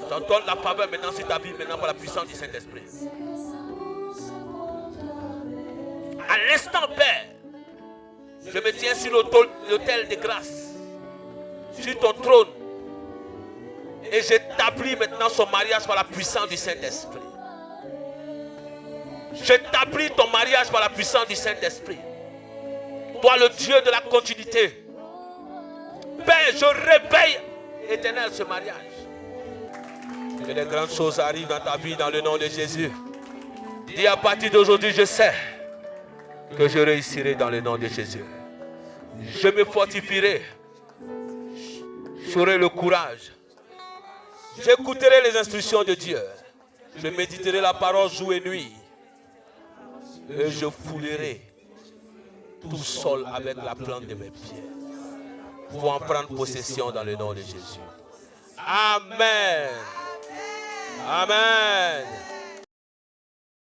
J'entends la faveur maintenant sur ta vie, maintenant par la puissance du Saint-Esprit. À l'instant, Père, je me tiens sur l'autel de grâce, sur ton trône, et j'établis maintenant son mariage par la puissance du Saint-Esprit. J'établis ton mariage par la puissance du Saint-Esprit. Toi, le Dieu de la continuité. Père, je réveille, Éternel, ce mariage. Que les grandes choses arrivent dans ta vie dans le nom de Jésus. Dis à partir d'aujourd'hui, je sais que je réussirai dans le nom de Jésus. Je me fortifierai. J'aurai le courage. J'écouterai les instructions de Dieu. Je méditerai la parole jour et nuit. Et je foulerai tout seul avec la plante de mes pieds pour en prendre possession dans le nom de Jésus. Amen. Amen.